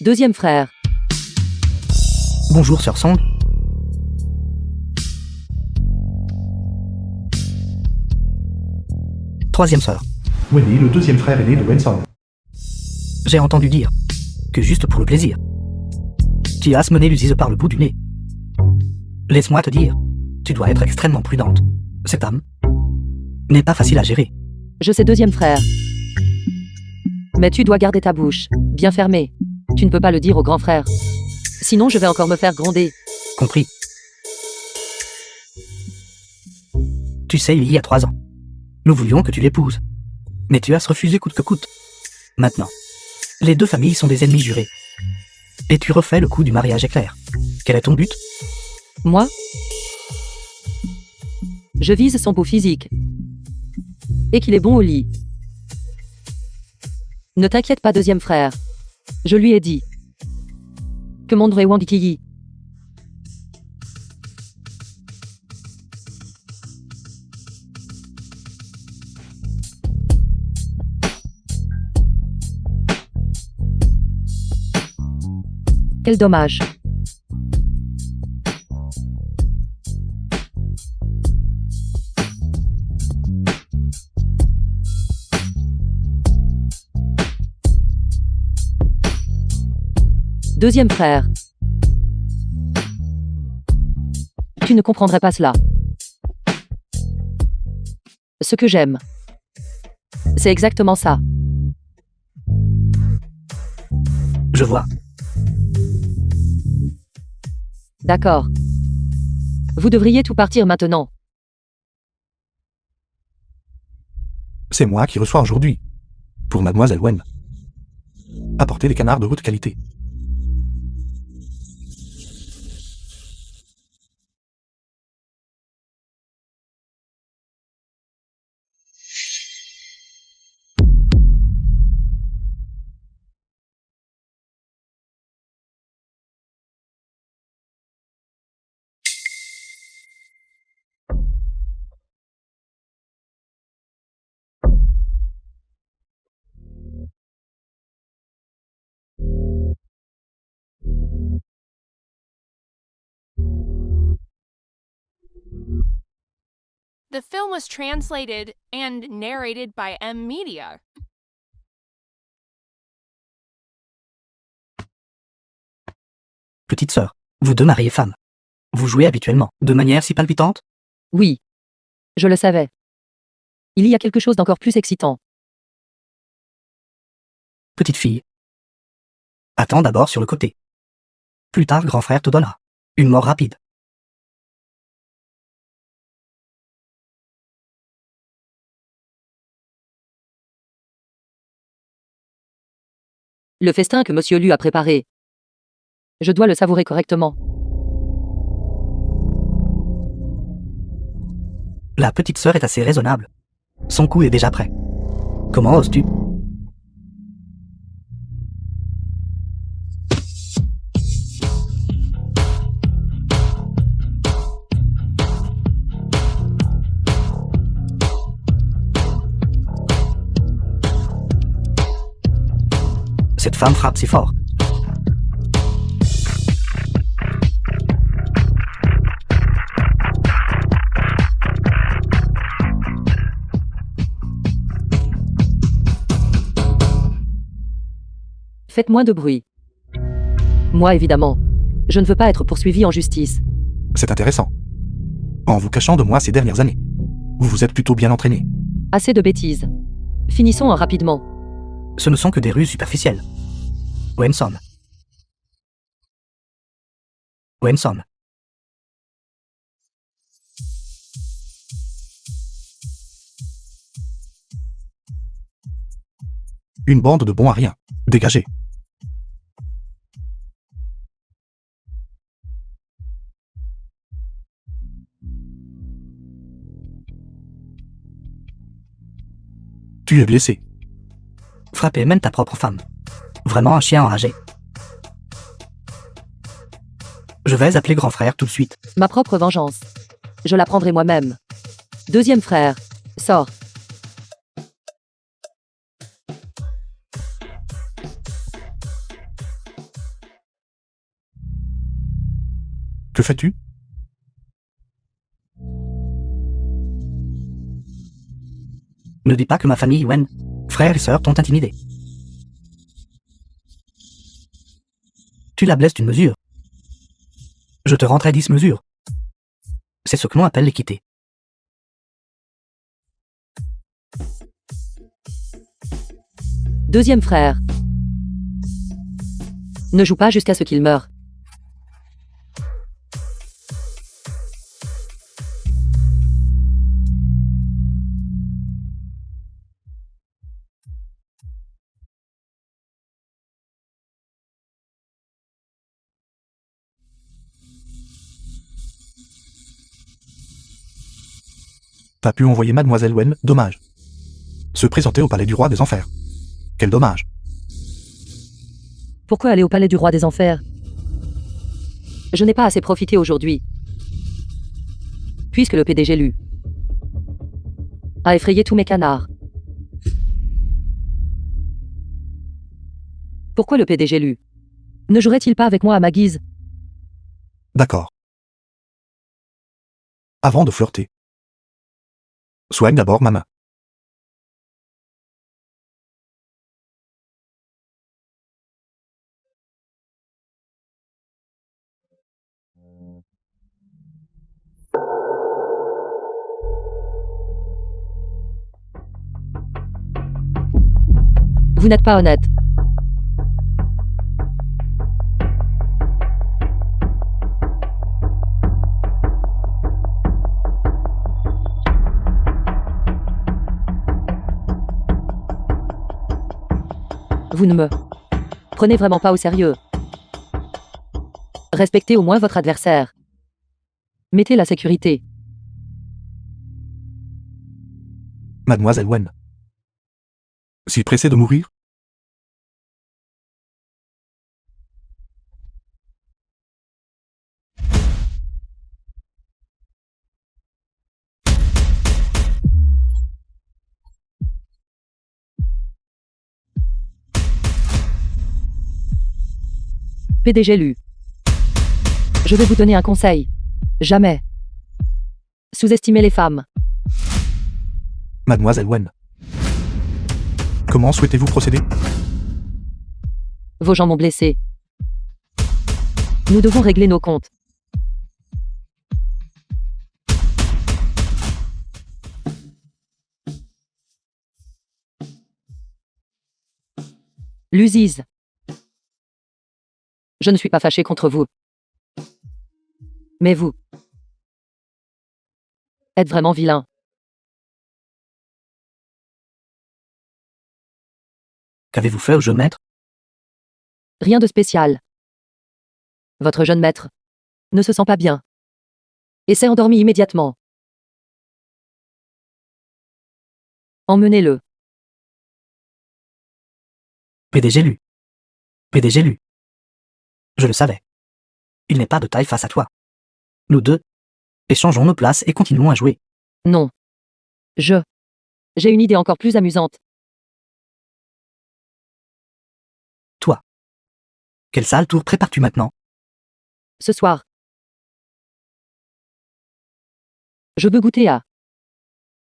Deuxième frère. Bonjour, sœur Song. Troisième sœur. Wendy, le deuxième frère aîné de Wenson. J'ai entendu dire que juste pour le plaisir, tu as mené l'usise par le bout du nez. Laisse-moi te dire, tu dois être extrêmement prudente. Cette âme n'est pas facile à gérer. Je sais, deuxième frère. Mais tu dois garder ta bouche bien fermée. Tu ne peux pas le dire au grand frère. Sinon je vais encore me faire gronder. Compris. Tu sais, il y a 3 ans, nous voulions que tu l'épouses. Mais tu as refusé coûte que coûte. Maintenant, les deux familles sont des ennemis jurés. Et tu refais le coup du mariage éclair. Quel est ton but? Moi? Je vise son beau physique. Et qu'il est bon au lit. Ne t'inquiète pas, deuxième frère. Je lui ai dit que mon vrai Wang Kiyi. Quel dommage. Deuxième frère. Tu ne comprendrais pas cela. Ce que j'aime, c'est exactement ça. Je vois. D'accord. Vous devriez tout partir maintenant. C'est moi qui reçois aujourd'hui, pour mademoiselle Wen. Apportez des canards de haute qualité. The film was translated and narrated by M Media. Petite sœur, vous deux mariés femmes. Vous jouez habituellement, de manière si palpitante? Oui. Je le savais. Il y a quelque chose d'encore plus excitant. Petite fille. Attends d'abord sur le côté. Plus tard, grand frère te donnera une mort rapide. Le festin que Monsieur Lu a préparé. Je dois le savourer correctement. La petite sœur est assez raisonnable. Son coup est déjà prêt. Comment oses-tu? Cette femme frappe si fort. Faites moins de bruit. Moi, évidemment. Je ne veux pas être poursuivi en justice. C'est intéressant. En vous cachant de moi ces dernières années, vous vous êtes plutôt bien entraîné. Assez de bêtises. Finissons rapidement. Ce ne sont que des ruses superficielles. Wenson. Wenson. Une bande de bons à rien. Dégagez. Tu es blessé. Frapper même ta propre femme. Vraiment un chien enragé. Je vais appeler grand frère tout de suite. Ma propre vengeance. Je la prendrai moi-même. Deuxième frère. Sors. Que fais-tu? Ne dis pas que ma famille Wen, frères et sœurs, t'ont intimidé. Tu la blesses d'une mesure. Je te rendrai 10 mesures. C'est ce que l'on appelle l'équité. Deuxième frère. Ne joue pas jusqu'à ce qu'il meure. T'as pu envoyer Mademoiselle Wen, dommage. Se présenter au palais du roi des enfers. Quel dommage. Pourquoi aller au palais du roi des enfers? Je n'ai pas assez profité aujourd'hui. Puisque le PDG Lu a effrayé tous mes canards. Pourquoi le PDG Lu ne jouerait-il pas avec moi à ma guise? D'accord. Avant de flirter. Soigne d'abord ma main. Vous n'êtes pas honnête. Vous ne me prenez vraiment pas au sérieux. Respectez au moins votre adversaire. Mettez la sécurité. Mademoiselle Wen. Si pressée de mourir? PDG Lu. Je vais vous donner un conseil. Jamais sous-estimer les femmes. Mademoiselle Wen. Comment souhaitez-vous procéder? Vos gens m'ont blessé. Nous devons régler nos comptes. Luziz. Je ne suis pas fâché contre vous. Mais vous êtes vraiment vilain. Qu'avez-vous fait au jeune maître? Rien de spécial. Votre jeune maître ne se sent pas bien et s'est endormi immédiatement. Emmenez-le. PDG Lu. PDG Lu. Je le savais. Il n'est pas de taille face à toi. Nous deux, échangeons nos places et continuons à jouer. Non. J'ai une idée encore plus amusante. Toi. Quel sale tour prépares-tu maintenant? Ce soir. Je veux goûter à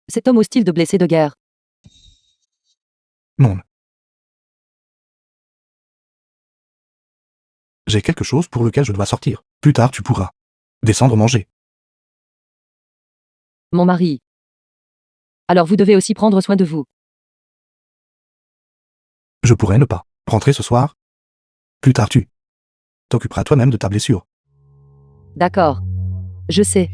cet homme hostile de blessé de guerre. Non. J'ai quelque chose pour lequel je dois sortir. Plus tard tu pourras descendre manger. Mon mari. Alors vous devez aussi prendre soin de vous. Je pourrais ne pas rentrer ce soir. Plus tard tu t'occuperas toi-même de ta blessure. D'accord. Je sais.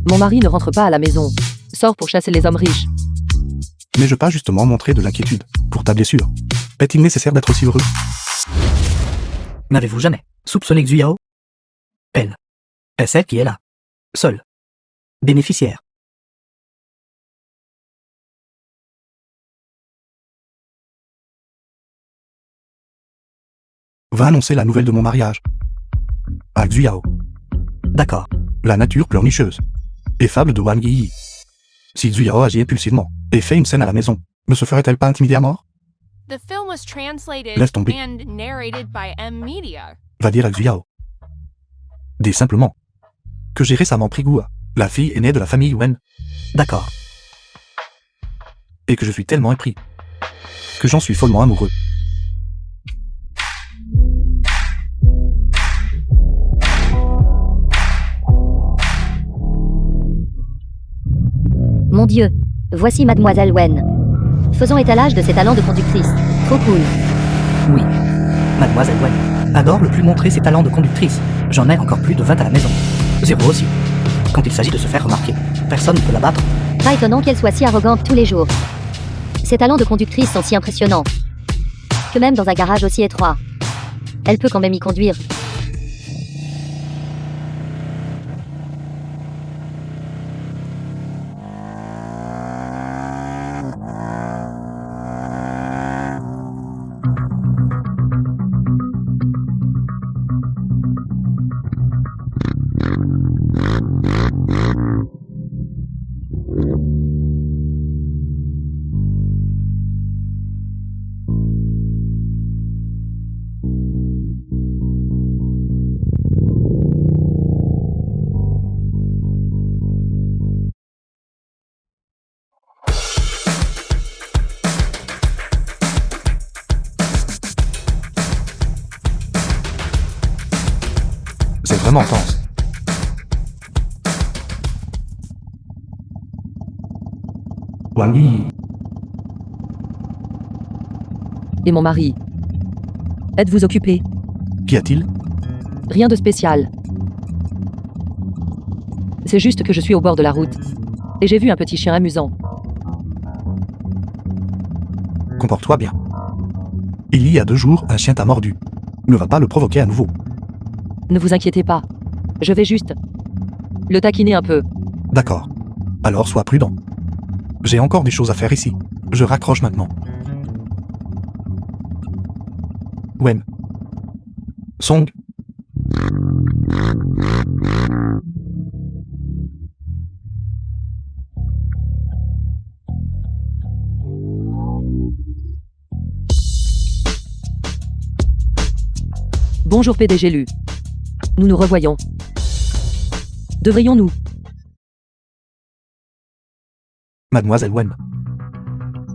Mon mari ne rentre pas à la maison. Sort pour chasser les hommes riches. Mais je pas justement montrer de l'inquiétude pour ta blessure. Est-il nécessaire d'être aussi heureux? N'avez-vous jamais soupçonné Xu Yao? Elle est celle qui est là. Seule. Bénéficiaire. Va annoncer la nouvelle de mon mariage. À Xu Yao. D'accord. La nature pleurnicheuse. Et fable de Wang Yi. Si Xu Yao agit impulsivement et fait une scène à la maison, ne se ferait-elle pas intimider à mort? The film was translated Laisse tomber. and narrated by M Media. Va dire à Xiao. Dis simplement que j'ai récemment pris goût à la fille aînée de la famille Wen D'accord. et que je suis tellement épris que j'en suis follement amoureux. Mon Dieu, voici Mademoiselle Wen. Faisons étalage de ses talents de conductrice. Trop cool. Oui. Mademoiselle Wen adore le plus montrer ses talents de conductrice. J'en ai encore plus de 20 à la maison. 0 aussi. Quand il s'agit de se faire remarquer, personne ne peut la battre. Pas étonnant qu'elle soit si arrogante tous les jours. Ses talents de conductrice sont si impressionnants que même dans un garage aussi étroit, elle peut quand même y conduire. C'est vraiment intense. Wang Yi, Et mon mari? Êtes-vous occupé? qu'y a-t-il? Rien de spécial. C'est juste que je suis au bord de la route. Et j'ai vu un petit chien amusant. Comporte-toi bien. Il y a 2 jours, un chien t'a mordu. Ne va pas le provoquer à nouveau. Ne vous inquiétez pas. Je vais juste le taquiner un peu. D'accord. Alors sois prudent. J'ai encore des choses à faire ici. Je raccroche maintenant. Wen. Song. Bonjour PDG Lu. Nous nous revoyons. Devrions-nous? Mademoiselle Wen.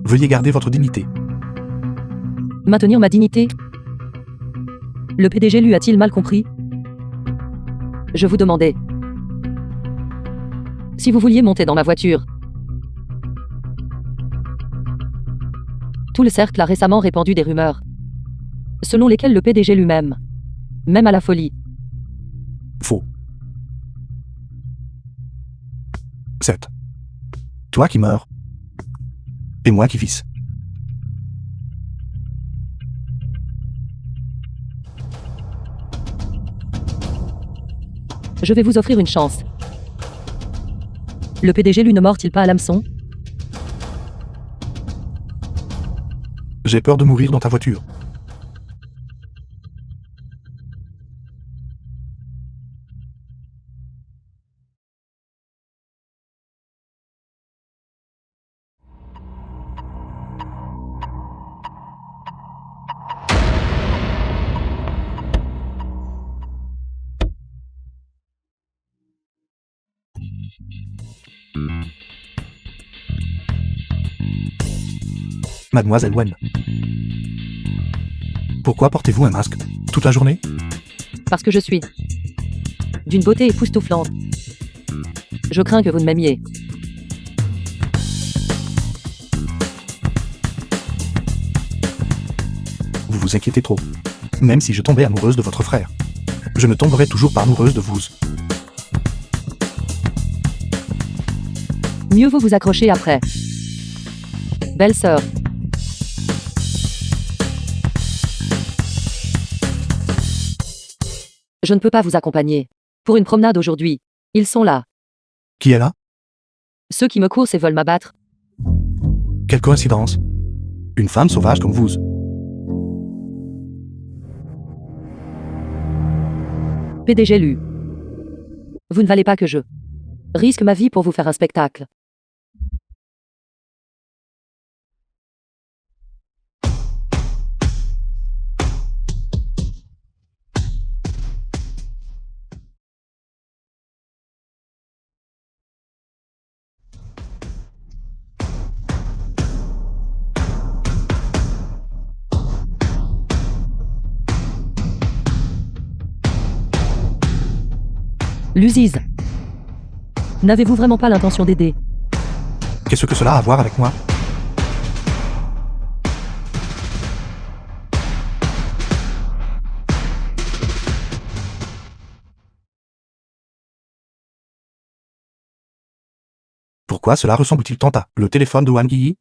Veuillez garder votre dignité. Maintenir ma dignité? Le PDG Lu a-t-il mal compris? Je vous demandais. Si vous vouliez monter dans ma voiture. Tout le cercle a récemment répandu des rumeurs, selon lesquelles le PDG lui-même, même à la folie. Faux. 7. Toi qui meurs. Et moi qui visse. Je vais vous offrir une chance. Le PDG lui ne mord-il pas à l'hameçon? J'ai peur de mourir dans ta voiture. Mademoiselle Wen. Pourquoi portez-vous un masque toute la journée? Parce que je suis d'une beauté époustouflante. Je crains que vous ne m'aimiez. Vous vous inquiétez trop. Même si je tombais amoureuse de votre frère, je ne tomberai toujours pas amoureuse de vous. Mieux vaut vous accrocher après. Belle sœur. Je ne peux pas vous accompagner. Pour une promenade aujourd'hui. Ils sont là. Qui est là? Ceux qui me coursent et veulent m'abattre. Quelle coïncidence. Une femme sauvage comme vous. PDG Lu. Vous ne valez pas que je risque ma vie pour vous faire un spectacle. Luziz. N'avez-vous vraiment pas l'intention d'aider? Qu'est-ce que cela a à voir avec moi? Pourquoi cela ressemble-t-il tant à le téléphone de Wang Yi?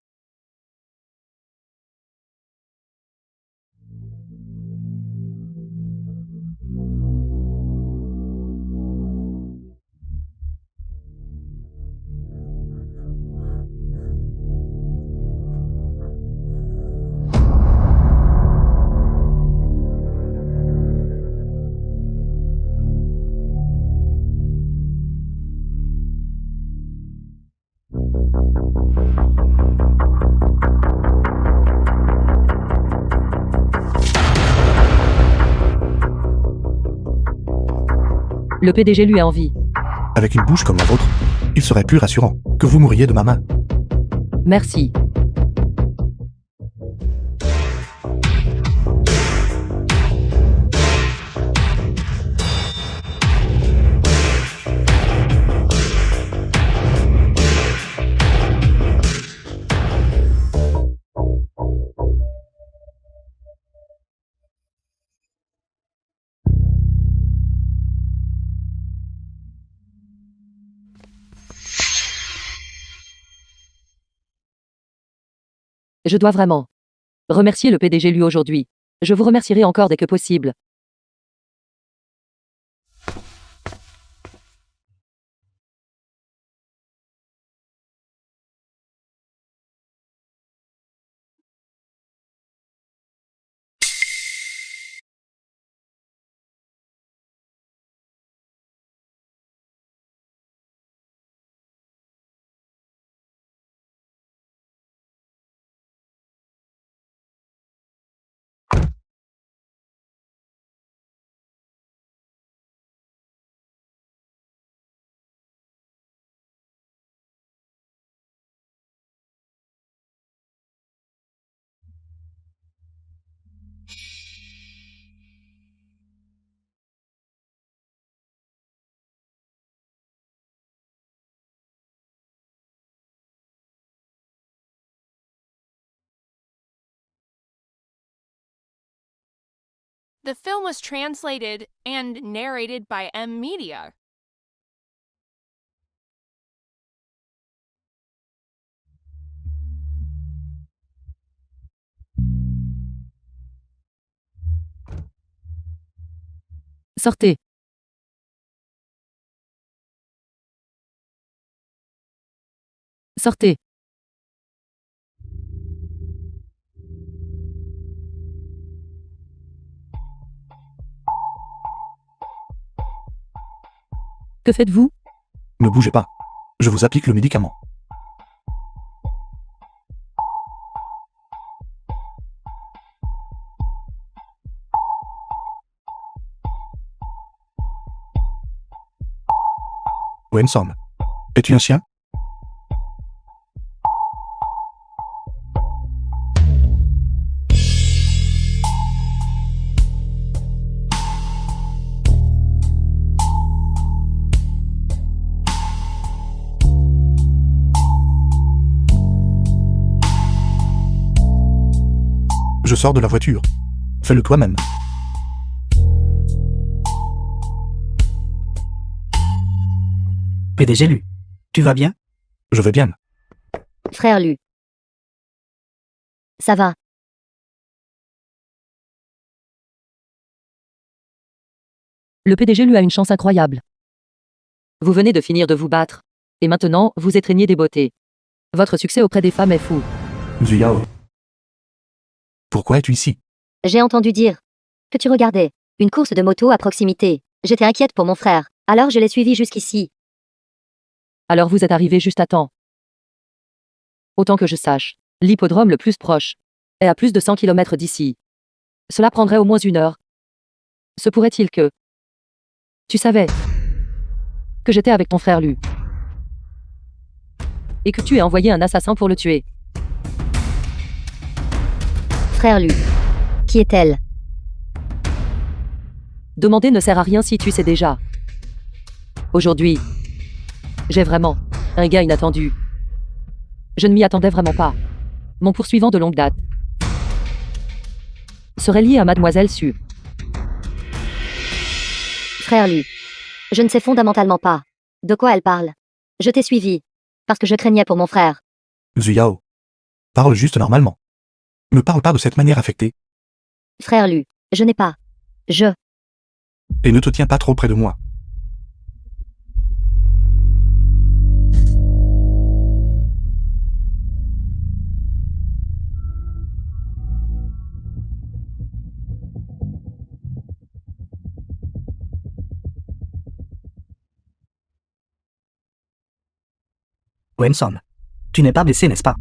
Le PDG lui a envie. Avec une bouche comme la vôtre, il serait plus rassurant que vous mouriez de ma main. Merci. Je dois vraiment remercier le PDG lui aujourd'hui. Je vous remercierai encore dès que possible. The film was translated and narrated by M Media. Sortez. Sortez. Que faites-vous? Ne bougez pas. Je vous applique le médicament. Wensom, es-tu un chien? Je sors de la voiture. Fais-le toi-même. PDG Lu, tu vas bien? Je vais bien. Frère Lu. Ça va. Le PDG lui a une chance incroyable. Vous venez de finir de vous battre. Et maintenant, vous étreignez des beautés. Votre succès auprès des femmes est fou. Zuyao. Pourquoi es-tu ici? J'ai entendu dire que tu regardais une course de moto à proximité. J'étais inquiète pour mon frère, alors je l'ai suivi jusqu'ici. Alors vous êtes arrivé juste à temps. Autant que je sache, l'hippodrome le plus proche est à plus de 100 km d'ici. Cela prendrait au moins 1 heure. Se pourrait-il que tu savais que j'étais avec ton frère Lu et que tu aies envoyé un assassin pour le tuer? Frère Lu. Qui est-elle? Demander ne sert à rien si tu sais déjà. Aujourd'hui, j'ai vraiment un gars inattendu. Je ne m'y attendais vraiment pas. Mon poursuivant de longue date serait lié à Mademoiselle Su. Frère Lu. Je ne sais fondamentalement pas de quoi elle parle. Je t'ai suivi parce que je craignais pour mon frère. Zuyao. Parle juste normalement. Ne parle pas de cette manière affectée, Frère Lu. Je n'ai pas. et ne te tiens pas trop près de moi. Wensom. Tu n'es pas blessé, n'est-ce pas?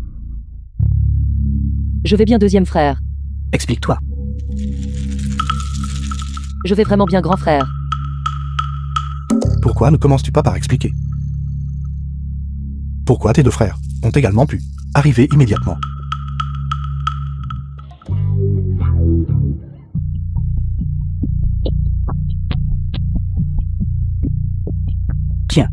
Je vais bien, deuxième frère. Explique-toi. Je vais vraiment bien, grand frère. Pourquoi ne commences-tu pas par expliquer? Pourquoi tes deux frères ont également pu arriver immédiatement? Tiens.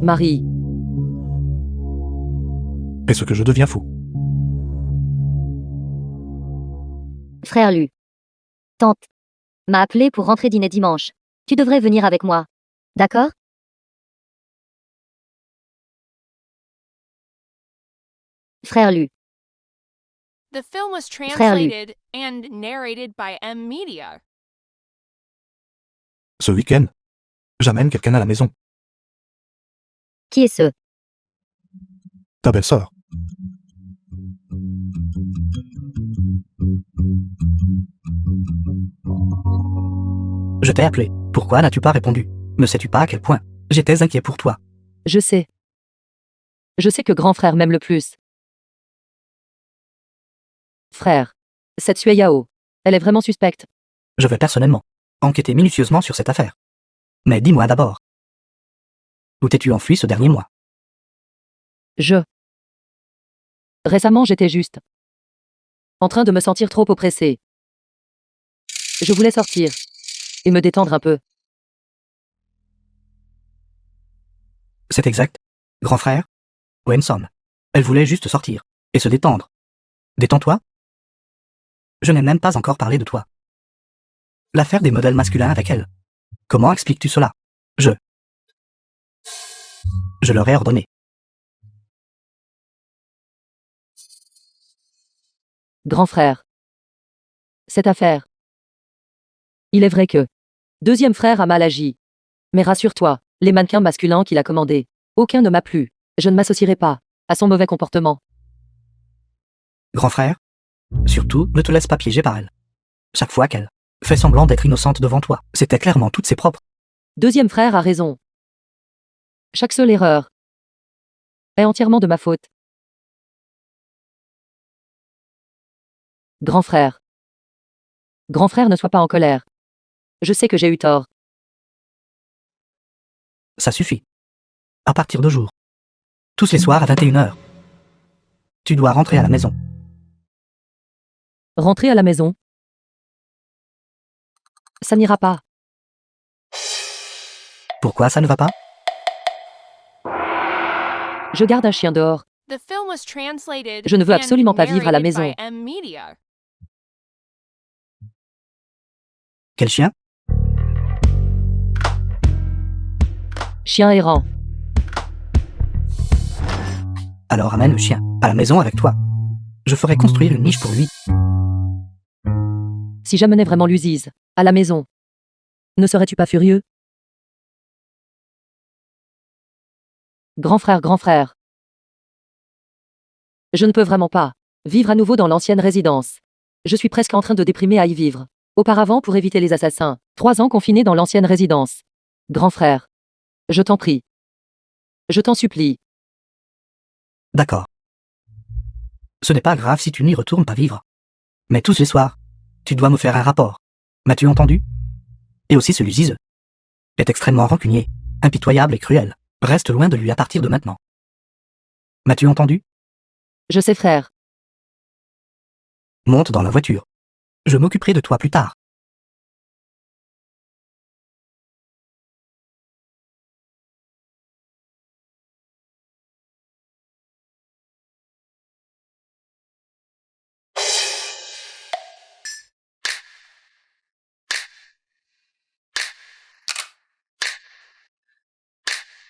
Marie, Est-ce que je deviens fou? Frère Lu. Tante m'a appelé pour rentrer dîner dimanche. Tu devrais venir avec moi. D'accord? Frère Lu. The film was Frère Lu. translated and narrated by M Media. Ce week-end, j'amène quelqu'un à la maison. Qui est ce? Ta belle-sœur. Je t'ai appelé. Pourquoi n'as-tu pas répondu? Ne sais-tu pas à quel point j'étais inquiet pour toi? je sais. Je sais que grand frère m'aime le plus. Frère, cette Sue Yao, elle est vraiment suspecte. Je vais personnellement enquêter minutieusement sur cette affaire. Mais dis-moi d'abord. Où t'es-tu enfui ce dernier mois? Récemment, j'étais juste en train de me sentir trop oppressée. Je voulais sortir et me détendre un peu. C'est exact. Grand frère? Wensom. Elle voulait juste sortir et se détendre. Détends-toi? Je n'ai même pas encore parlé de toi. L'affaire des modèles masculins avec elle. Comment expliques-tu cela? Je leur ai ordonné. Grand frère. Cette affaire. Il est vrai que deuxième frère a mal agi. Mais rassure-toi, les mannequins masculins qu'il a commandés, aucun ne m'a plu. Je ne m'associerai pas à son mauvais comportement. Grand frère? Surtout, ne te laisse pas piéger par elle. Chaque fois qu'elle fait semblant d'être innocente devant toi, c'était clairement toutes ses propres. Deuxième frère a raison. Chaque seule erreur est entièrement de ma faute. Grand frère. Grand frère, ne sois pas en colère. Je sais que j'ai eu tort. Ça suffit. À partir de jour. Tous les soirs à 21h. Tu dois rentrer à la maison. Rentrer à la maison. Ça n'ira pas. Pourquoi ça ne va pas? Je garde un chien dehors. The film was translated Je ne veux and absolument pas vivre à la narrated maison. by M Media. Quel chien? Chien errant. Alors amène le chien à la maison avec toi. Je ferai construire une niche pour lui. Si j'amenais vraiment l'Uzise à la maison, ne serais-tu pas furieux? Grand frère, grand frère. Je ne peux vraiment pas vivre à nouveau dans l'ancienne résidence. Je suis presque en train de déprimer à y vivre. Auparavant, pour éviter les assassins, 3 ans confinés dans l'ancienne résidence. Grand frère. Je t'en prie. Je t'en supplie. D'accord. Ce n'est pas grave si tu n'y retournes pas vivre. Mais tous les soirs, tu dois me faire un rapport. M'as-tu entendu? Et aussi celui-ci est extrêmement rancunier. impitoyable et cruel. Reste loin de lui à partir de maintenant. M'as-tu entendu? Je sais, frère. Monte dans la voiture. Je m'occuperai de toi plus tard.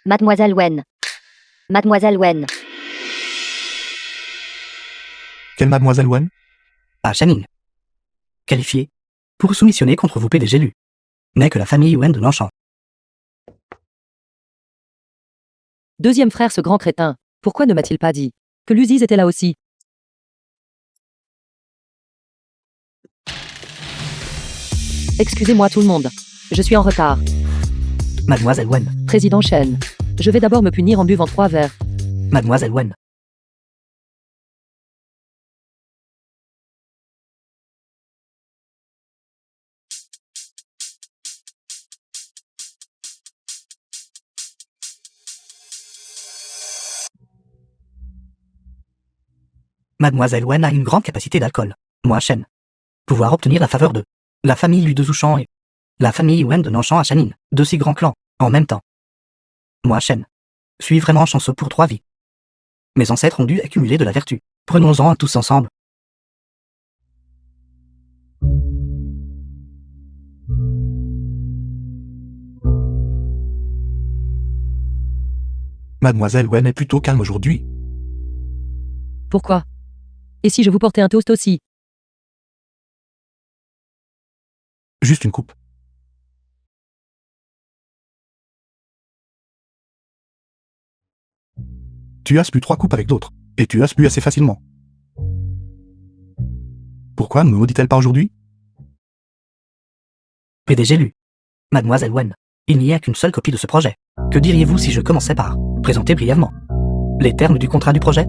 Mademoiselle Wen. Mademoiselle Wen. Quelle mademoiselle Wen? Ah, Shannon. Qualifié pour soumissionner contre vous PDG Lu. N'est que la famille Wen de Longchamp. Deuxième frère, ce grand crétin. Pourquoi ne m'a-t-il pas dit que Luziz était là aussi? Excusez-moi tout le monde. Je suis en retard. Mademoiselle Wen. Président Chen. Je vais d'abord me punir en buvant 3 verres. Mademoiselle Wen. Mademoiselle Wen a une grande capacité d'alcool. Moi, Shen. Pouvoir obtenir la faveur de la famille Lu de Zouchan et la famille Wen de Nanchan à Shannon, de si grands clans, en même temps. Moi, Shen. Suis vraiment chanceux pour 3 vies. Mes ancêtres ont dû accumuler de la vertu. Prenons-en tous ensemble. Mademoiselle Wen est plutôt calme aujourd'hui. Pourquoi? Et si je vous portais un toast aussi? Juste une coupe. Tu as bu 3 coupes avec d'autres, et tu as bu assez facilement. Pourquoi ne me maudit-elle pas aujourd'hui? PDG Lu. Mademoiselle Wen. Il n'y a qu'une seule copie de ce projet. Que diriez-vous si je commençais par présenter brièvement les termes du contrat du projet?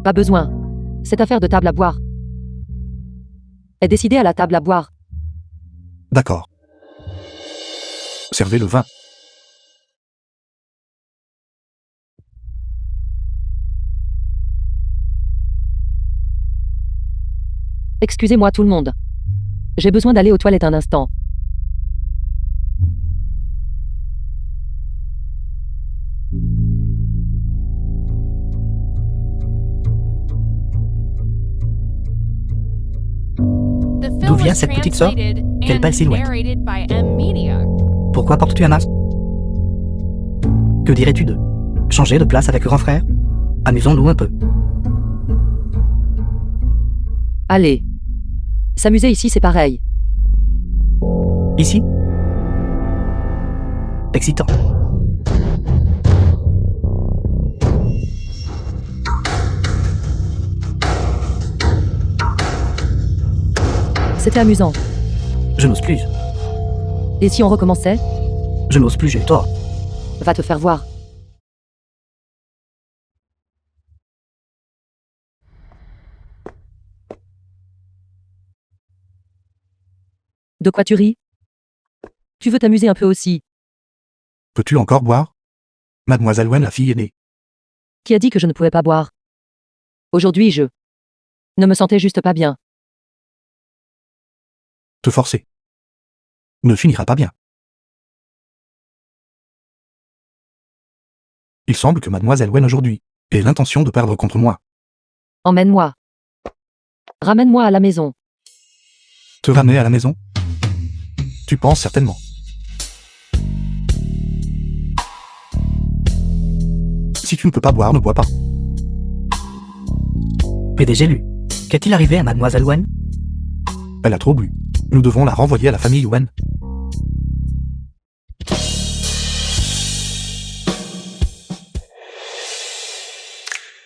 Pas besoin. Cette affaire de table à boire est décidée à la table à boire. D'accord. Servez le vin. Excusez-moi tout le monde. J'ai besoin d'aller aux toilettes un instant. The D'où film vient was cette petite sœur? translated Quelle belle and silhouette. narrated by M Media. Pourquoi portes-tu un masque? Que dirais-tu de changer de place avec le grand frère? Amusons-nous un peu. Allez. S'amuser ici, c'est pareil. Ici? Excitant. C'était amusant. Je n'ose plus. Et si on recommençait? Je n'ose plus, j'ai tort. Va te faire voir. De quoi tu ris? Tu veux t'amuser un peu aussi. Peux-tu encore boire? Mademoiselle Wen, la fille aînée. Qui a dit que je ne pouvais pas boire? Aujourd'hui, je ne me sentais juste pas bien. Te forcer ne finira pas bien. Il semble que Mademoiselle Wen aujourd'hui ait l'intention de perdre contre moi. Emmène-moi. Ramène-moi à la maison. Te ramener à la maison? Tu penses certainement. Si tu ne peux pas boire, ne bois pas. PDG Lu. Qu'est-il arrivé à Mademoiselle Wen? Elle a trop bu. Nous devons la renvoyer à la famille Wen.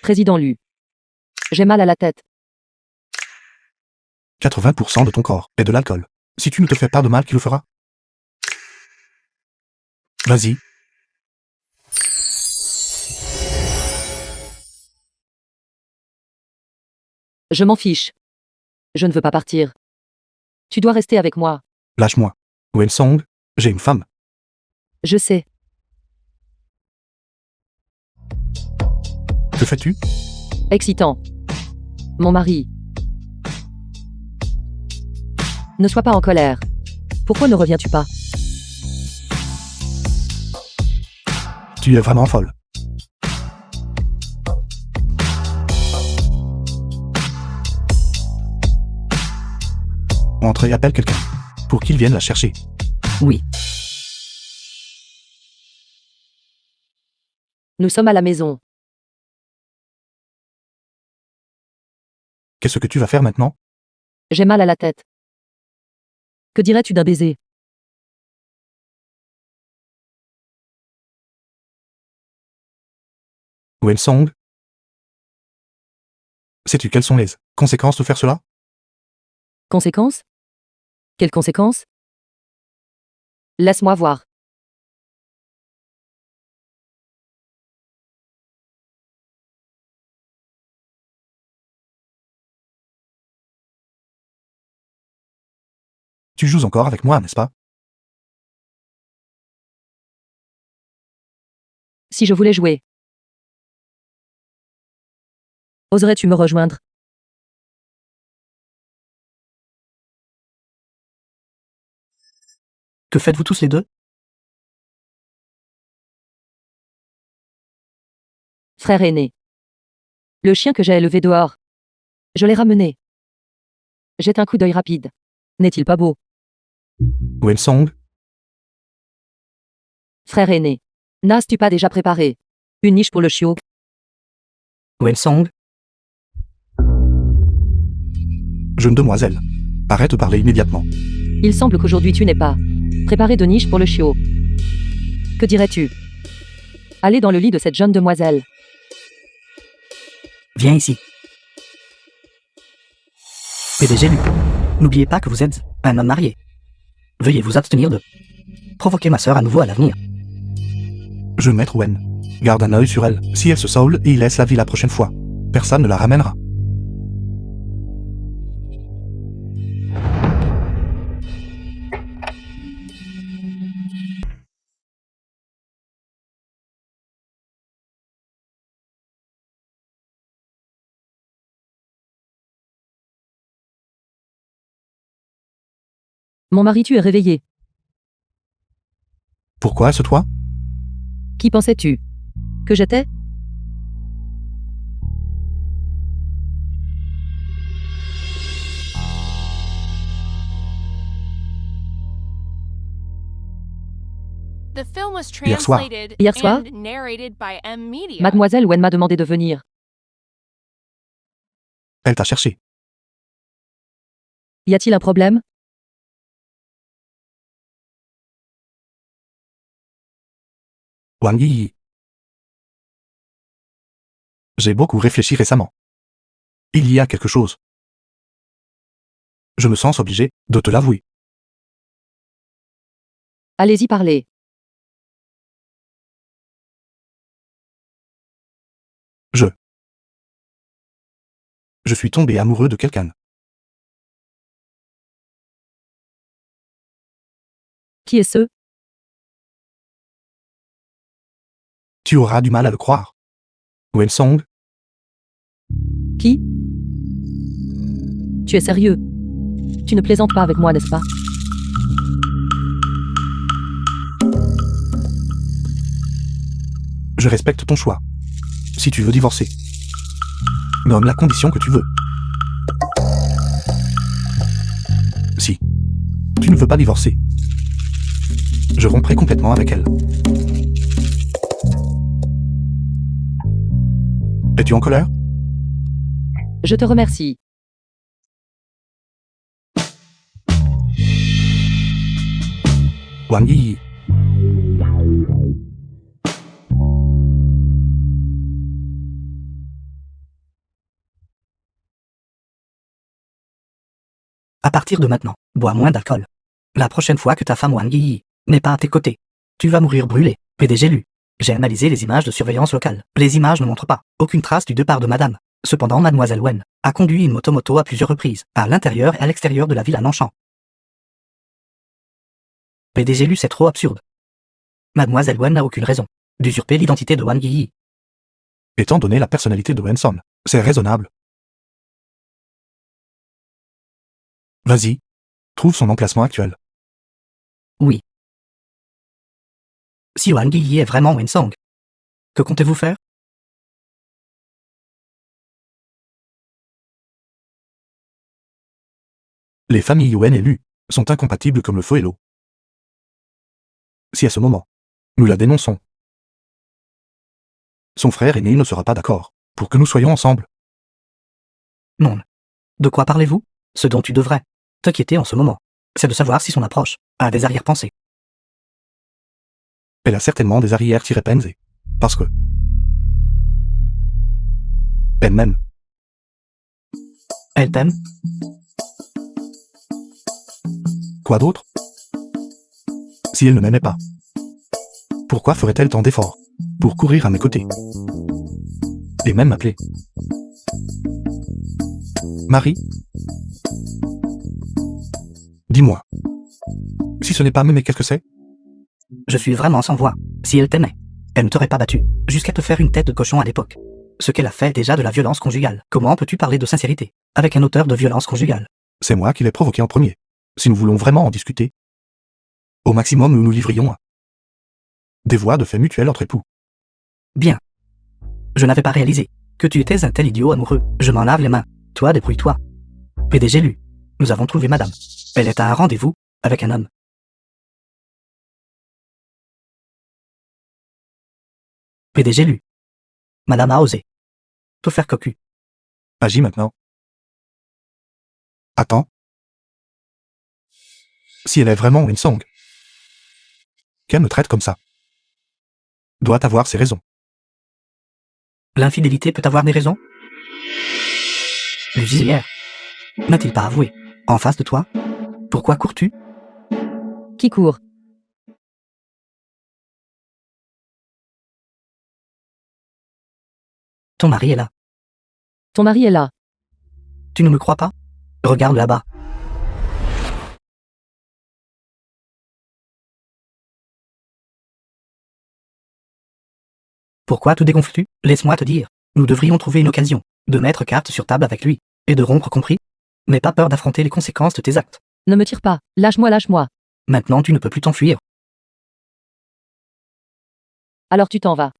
Président Lu. J'ai mal à la tête. 80% de ton corps est de l'alcool. Si tu ne te fais pas de mal, qui le fera? Vas-y. Je m'en fiche. Je ne veux pas partir. Tu dois rester avec moi. Lâche-moi. Wen Song, j'ai une femme. Je sais. Que fais-tu? Excitant. Mon mari. Ne sois pas en colère. Pourquoi ne reviens-tu pas? Tu es vraiment folle. Entre et appelle quelqu'un. Pour qu'il vienne la chercher. Oui. Nous sommes à la maison. Qu'est-ce que tu vas faire maintenant? J'ai mal à la tête. Que dirais-tu d'un baiser? Wensong? Sais-tu quelles sont les conséquences de faire cela? Conséquences? Quelles conséquences? Laisse-moi voir. Tu joues encore avec moi, n'est-ce pas? Si je voulais jouer. Oserais-tu me rejoindre? Que faites-vous tous les deux? Frère aîné. Le chien que j'ai élevé dehors. Je l'ai ramené. Jette un coup d'œil rapide. N'est-il pas beau? Wensong? Frère aîné. N'as-tu pas déjà préparé une niche pour le chiot? Wensong? Jeune demoiselle. Arrête de parler immédiatement. Il semble qu'aujourd'hui tu n'aies pas préparé de niche pour le chiot. Que dirais-tu? Allez dans le lit de cette jeune demoiselle. Viens ici. PDG Lu. N'oubliez pas que vous êtes un homme marié. Veuillez vous abstenir de provoquer ma sœur à nouveau à l'avenir. Jeune maître Wen. Garde un œil sur elle. Si elle se saoule et il laisse la vie la prochaine fois, personne ne la ramènera. Mon mari, tu es réveillé. Pourquoi ce toi? Qui pensais-tu que j'étais? The film was Hier soir. translated Hier soir? and narrated by M Media. Mademoiselle Wen m'a demandé de venir. Elle t'a cherché. Y a-t-il un problème? Wang Yi. J'ai beaucoup réfléchi récemment. Il y a quelque chose. Je me sens obligé de te l'avouer. Allez-y parler. Je suis tombé amoureux de quelqu'un. Qui est ce? Tu auras du mal à le croire. Wensong? Qui? Tu es sérieux? Tu ne plaisantes pas avec moi, n'est-ce pas? Je respecte ton choix. Si tu veux divorcer. Nomme la condition que tu veux. Si tu ne veux pas divorcer, je romprai complètement avec elle. Es-tu en colère? Je te remercie. Wang Yi. À partir de maintenant, bois moins d'alcool. La prochaine fois que ta femme Wang Yi n'est pas à tes côtés, tu vas mourir brûlé. PDG Lu. J'ai analysé les images de surveillance locale. Les images ne montrent pas aucune trace du départ de madame. Cependant, mademoiselle Wen a conduit une moto à plusieurs reprises, à l'intérieur et à l'extérieur de la ville à Nanshan. PDG Lu, c'est trop absurde. Mademoiselle Wen n'a aucune raison d'usurper l'identité de Wang Yi. Étant donné la personnalité de Wenson, c'est raisonnable. Vas-y. Trouve son emplacement actuel. Oui. Si Wang Yi est vraiment Wensong, que comptez-vous faire? Les familles Yuen et Lu sont incompatibles comme le feu et l'eau. Si à ce moment, nous la dénonçons, son frère aîné ne sera pas d'accord pour que nous soyons ensemble. Non. De quoi parlez-vous? Ce dont tu devrais t'inquiéter en ce moment, c'est de savoir si son approche a des arrière-pensées. Elle a certainement des arrières-pensées. Parce que elle m'aime. Elle t'aime? Quoi d'autre? Si elle ne m'aimait pas, pourquoi ferait-elle tant d'efforts pour courir à mes côtés et même m'appeler Marie? Dis-moi. Si ce n'est pas m'aimer, qu'est-ce que c'est? Je suis vraiment sans voix. Si elle t'aimait, elle ne t'aurait pas battu, jusqu'à te faire une tête de cochon à l'époque. Ce qu'elle a fait est déjà de la violence conjugale. Comment peux-tu parler de sincérité avec un auteur de violence conjugale? C'est moi qui l'ai provoqué en premier. Si nous voulons vraiment en discuter, au maximum nous nous livrions à des voies de fait mutuelles entre époux. Bien. Je n'avais pas réalisé que tu étais un tel idiot amoureux. Je m'en lave les mains. Toi, débrouille-toi. PDG Lu. Nous avons trouvé madame. Elle est à un rendez-vous avec un homme. PDG Lu. Madame a osé te faire cocu. Agis maintenant. Attends. Si elle est vraiment Winsong, qu'elle me traite comme ça, doit avoir ses raisons. L'infidélité peut avoir des raisons? L'usilière. N'a-t-il pas avoué en face de toi? Pourquoi cours-tu? Qui court? Ton mari est là. Ton mari est là. Tu ne me crois pas? Regarde là-bas. Pourquoi te dégonfles-tu? Laisse-moi te dire. Nous devrions trouver une occasion de mettre carte sur table avec lui et de rompre, compris? N'aie pas peur d'affronter les conséquences de tes actes. Ne me tire pas. Lâche-moi, lâche-moi. Maintenant tu ne peux plus t'enfuir. Alors tu t'en vas.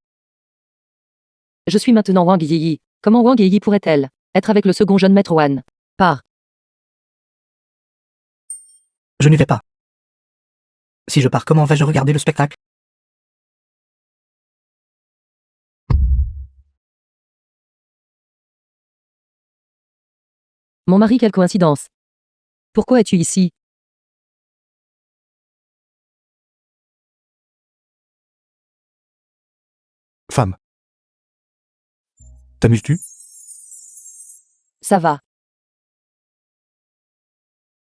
Je suis maintenant Wang Yi. Comment Wang Yi pourrait-elle être avec le second jeune maître Wan? Pars. Je n'y vais pas. Si je pars, comment vais-je regarder le spectacle? Mon mari, quelle coïncidence. Pourquoi es-tu ici? Femme. T'amuses-tu? Ça va.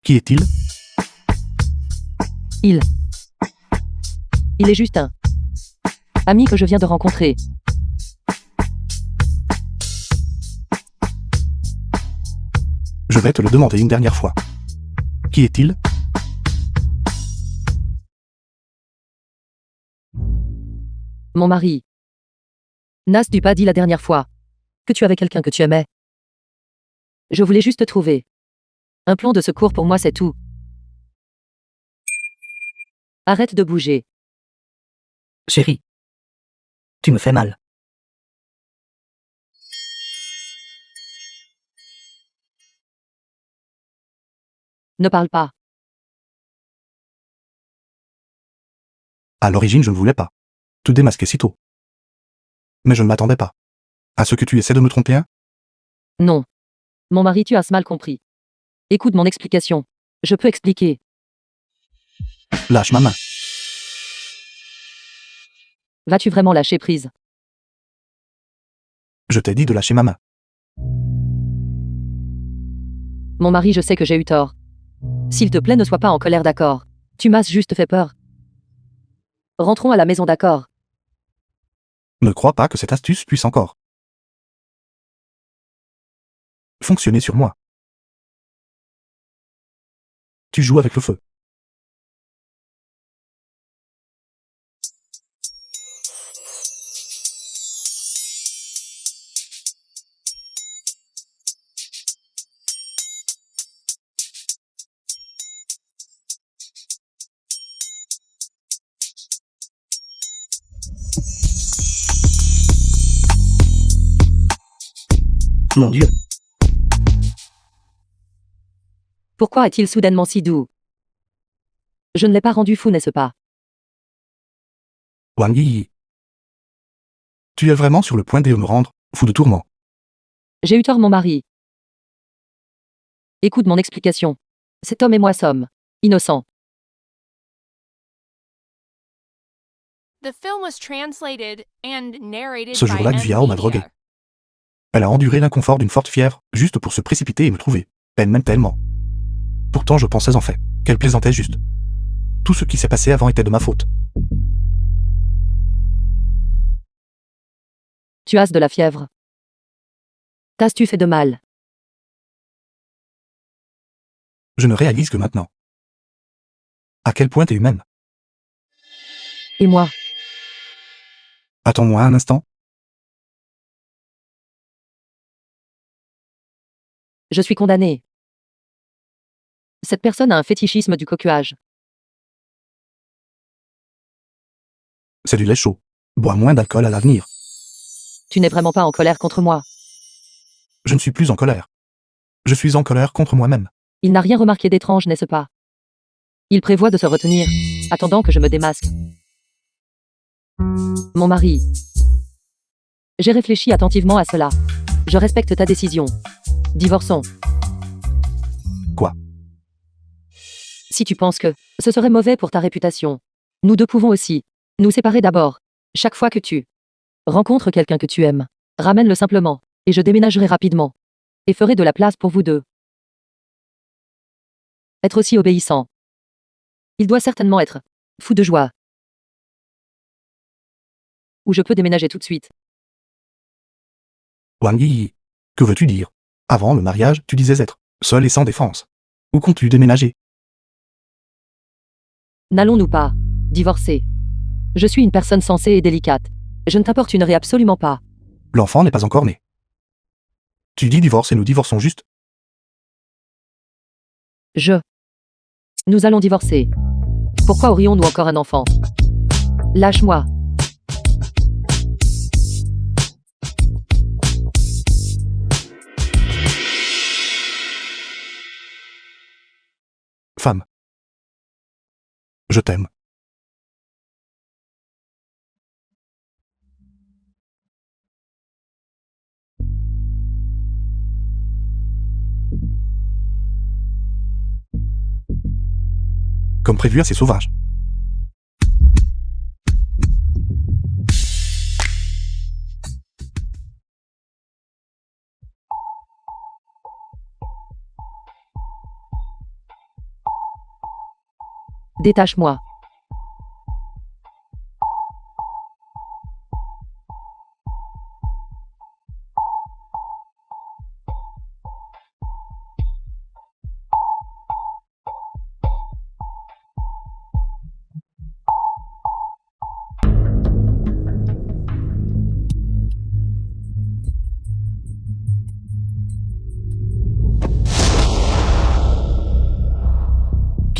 Qui est-il? Il est juste un ami que je viens de rencontrer. Je vais te le demander une dernière fois. Qui est-il? Mon mari. N'as-tu pas dit la dernière fois que tu avais quelqu'un que tu aimais? Je voulais juste trouver un plan de secours pour moi, c'est tout. Arrête de bouger. Chérie. Tu me fais mal. Ne parle pas. À l'origine, je ne voulais pas te démasquer si tôt. Mais je ne m'attendais pas à ce que tu essaies de me tromper, hein? Non. Mon mari, tu as mal compris. Écoute mon explication. Je peux expliquer. Lâche ma main. Vas-tu vraiment lâcher prise? Je t'ai dit de lâcher ma main. Mon mari, je sais que j'ai eu tort. S'il te plaît, ne sois pas en colère, d'accord? Tu m'as juste fait peur. Rentrons à la maison, d'accord? Ne crois pas que cette astuce puisse encore fonctionner sur moi. Tu joues avec le feu. Mon Dieu, Pourquoi est-il soudainement si doux? Je ne l'ai pas rendu fou, n'est-ce pas? Wang Yi. Tu es vraiment sur le point de me rendre fou de tourment. J'ai eu tort, mon mari. Écoute mon explication. Cet homme et moi sommes innocents. The film was translated and narrated Ce by jour-là, M Xiao m'a drogué. Media. Elle a enduré l'inconfort d'une forte fièvre, juste pour se précipiter et me trouver. Elle m'aime tellement. Pourtant, je pensais en fait qu'elle plaisantait juste. Tout ce qui s'est passé avant était de ma faute. Tu as de la fièvre. T'as-tu fait de mal? Je ne réalise que maintenant. À quel point t'es humaine. Et moi? Attends-moi un instant. Je suis condamné. Cette personne a un fétichisme du coquillage. C'est du lait chaud. Bois moins d'alcool à l'avenir. Tu n'es vraiment pas en colère contre moi. Je ne suis plus en colère. Je suis en colère contre moi-même. Il n'a rien remarqué d'étrange, n'est-ce pas? Il prévoit de se retenir, attendant que je me démasque. Mon mari. J'ai réfléchi attentivement à cela. Je respecte ta décision. Divorçons. Quoi? Si tu penses que ce serait mauvais pour ta réputation, nous deux pouvons aussi nous séparer d'abord. Chaque fois que tu rencontres quelqu'un que tu aimes, ramène-le simplement, et je déménagerai rapidement. Et ferai de la place pour vous deux. Être aussi obéissant. Il doit certainement être fou de joie. Ou je peux déménager tout de suite. Wang Yi. Que veux-tu dire? Avant le mariage, tu disais être seul et sans défense. Où comptes-tu déménager? N'allons-nous pas divorcer? Je suis une personne sensée et délicate. Je ne t'importunerai absolument pas. L'enfant n'est pas encore né. Tu dis divorce et nous divorçons juste. Nous allons divorcer. Pourquoi aurions-nous encore un enfant? Lâche-moi. Femme. Je t'aime. Comme prévu assez sauvage. Détache-moi.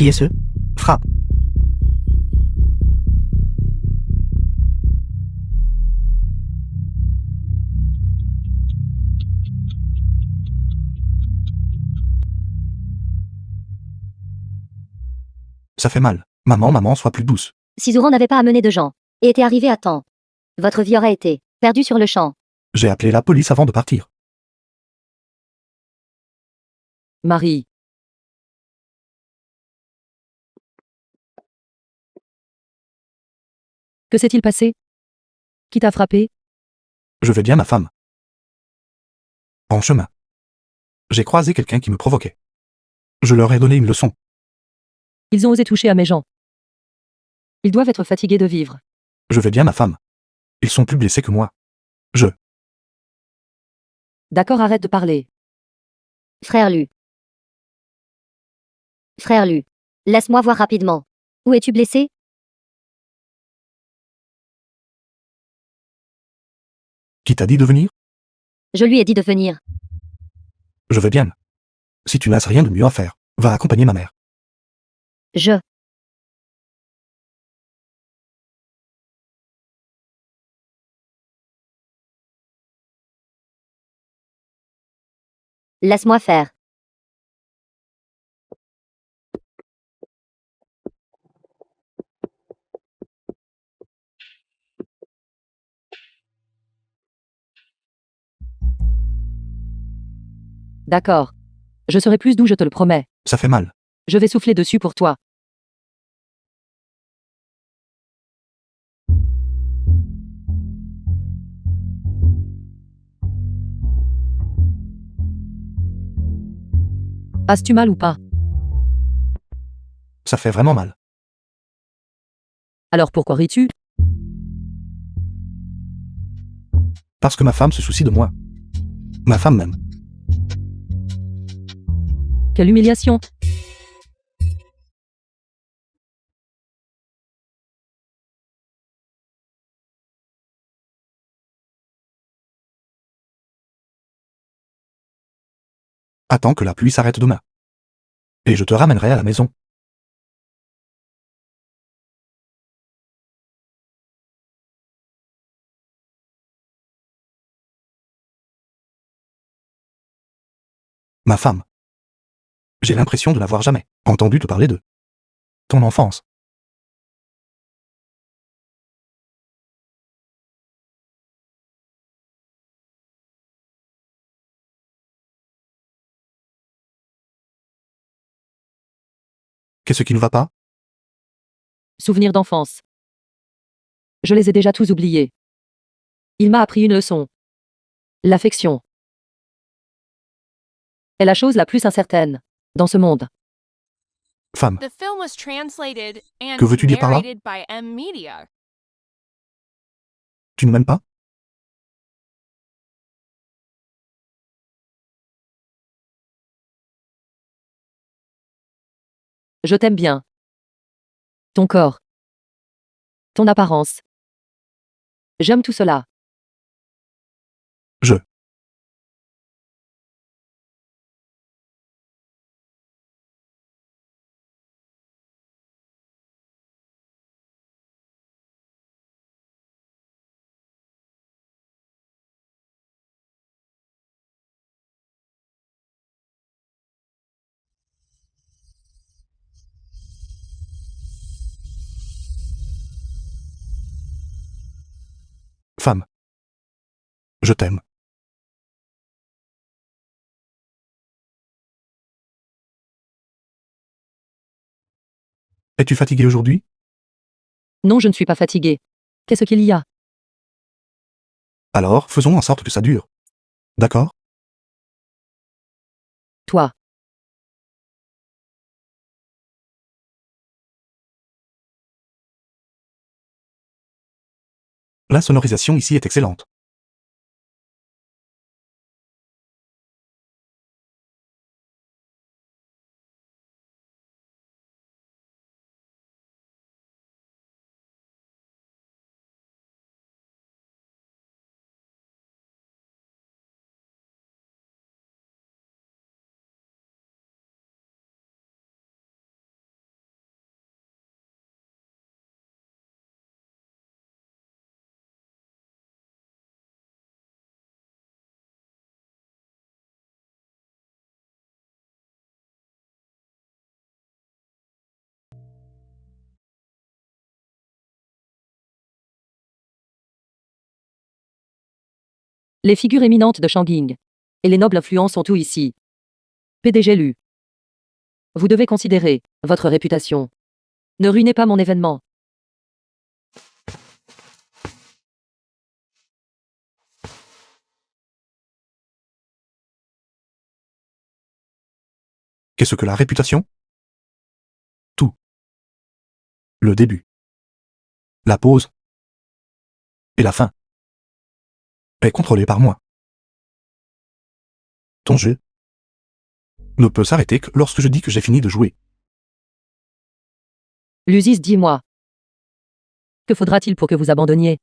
qui est ce? Frappe. Ça fait mal. Maman, sois plus douce. Si Zouran n'avait pas amené de gens, et était arrivé à temps, votre vie aurait été perdue sur le champ. J'ai appelé la police avant de partir. Marie. Que s'est-il passé? Qui t'a frappé? Je vais bien, ma femme. En chemin. J'ai croisé quelqu'un qui me provoquait. Je leur ai donné une leçon. Ils ont osé toucher à mes gens. Ils doivent être fatigués de vivre. Je vais bien, ma femme. Ils sont plus blessés que moi. D'accord, arrête de parler. Frère Lu. Frère Lu. Laisse-moi voir rapidement. Où es-tu blessé? Qui t'a dit de venir? Je lui ai dit de venir. Je vais bien. Si tu n'as rien de mieux à faire, va accompagner ma mère. Je. Laisse-moi faire. D'accord. Je serai plus doux, je te le promets. Ça fait mal. Je vais souffler dessus pour toi. As-tu mal ou pas? Ça fait vraiment mal. Alors pourquoi ris-tu? Parce que ma femme se soucie de moi. Ma femme même. Quelle humiliation! Attends que la pluie s'arrête demain. Et je te ramènerai à la maison. Ma femme. J'ai l'impression de n'avoir jamais entendu te parler de ton enfance. Qu'est-ce qui ne va pas? Souvenirs d'enfance. Je les ai déjà tous oubliés. Il m'a appris une leçon. L'affection est la chose la plus incertaine dans ce monde. Femme. The film was translated and Que veux-tu dire par là? narrated by M Media. Tu ne m'aimes pas? Je t'aime bien. Ton corps. Ton apparence. J'aime tout cela. Je. Femme. Je t'aime. Es-tu fatigué aujourd'hui? Non, je ne suis pas fatiguée. Qu'est-ce qu'il y a? Alors, faisons en sorte que ça dure. D'accord? Toi. La sonorisation ici est excellente. Les figures éminentes de Shanging et les nobles influents sont tous ici. PDG Lu. Vous devez considérer votre réputation. Ne ruinez pas mon événement. Qu'est-ce que la réputation? Tout. Le début. La pause. Et la fin. Est contrôlé par moi. Ton jeu ne peut s'arrêter que lorsque je dis que j'ai fini de jouer. Lusis, dis-moi. Que faudra-t-il pour que vous abandonniez?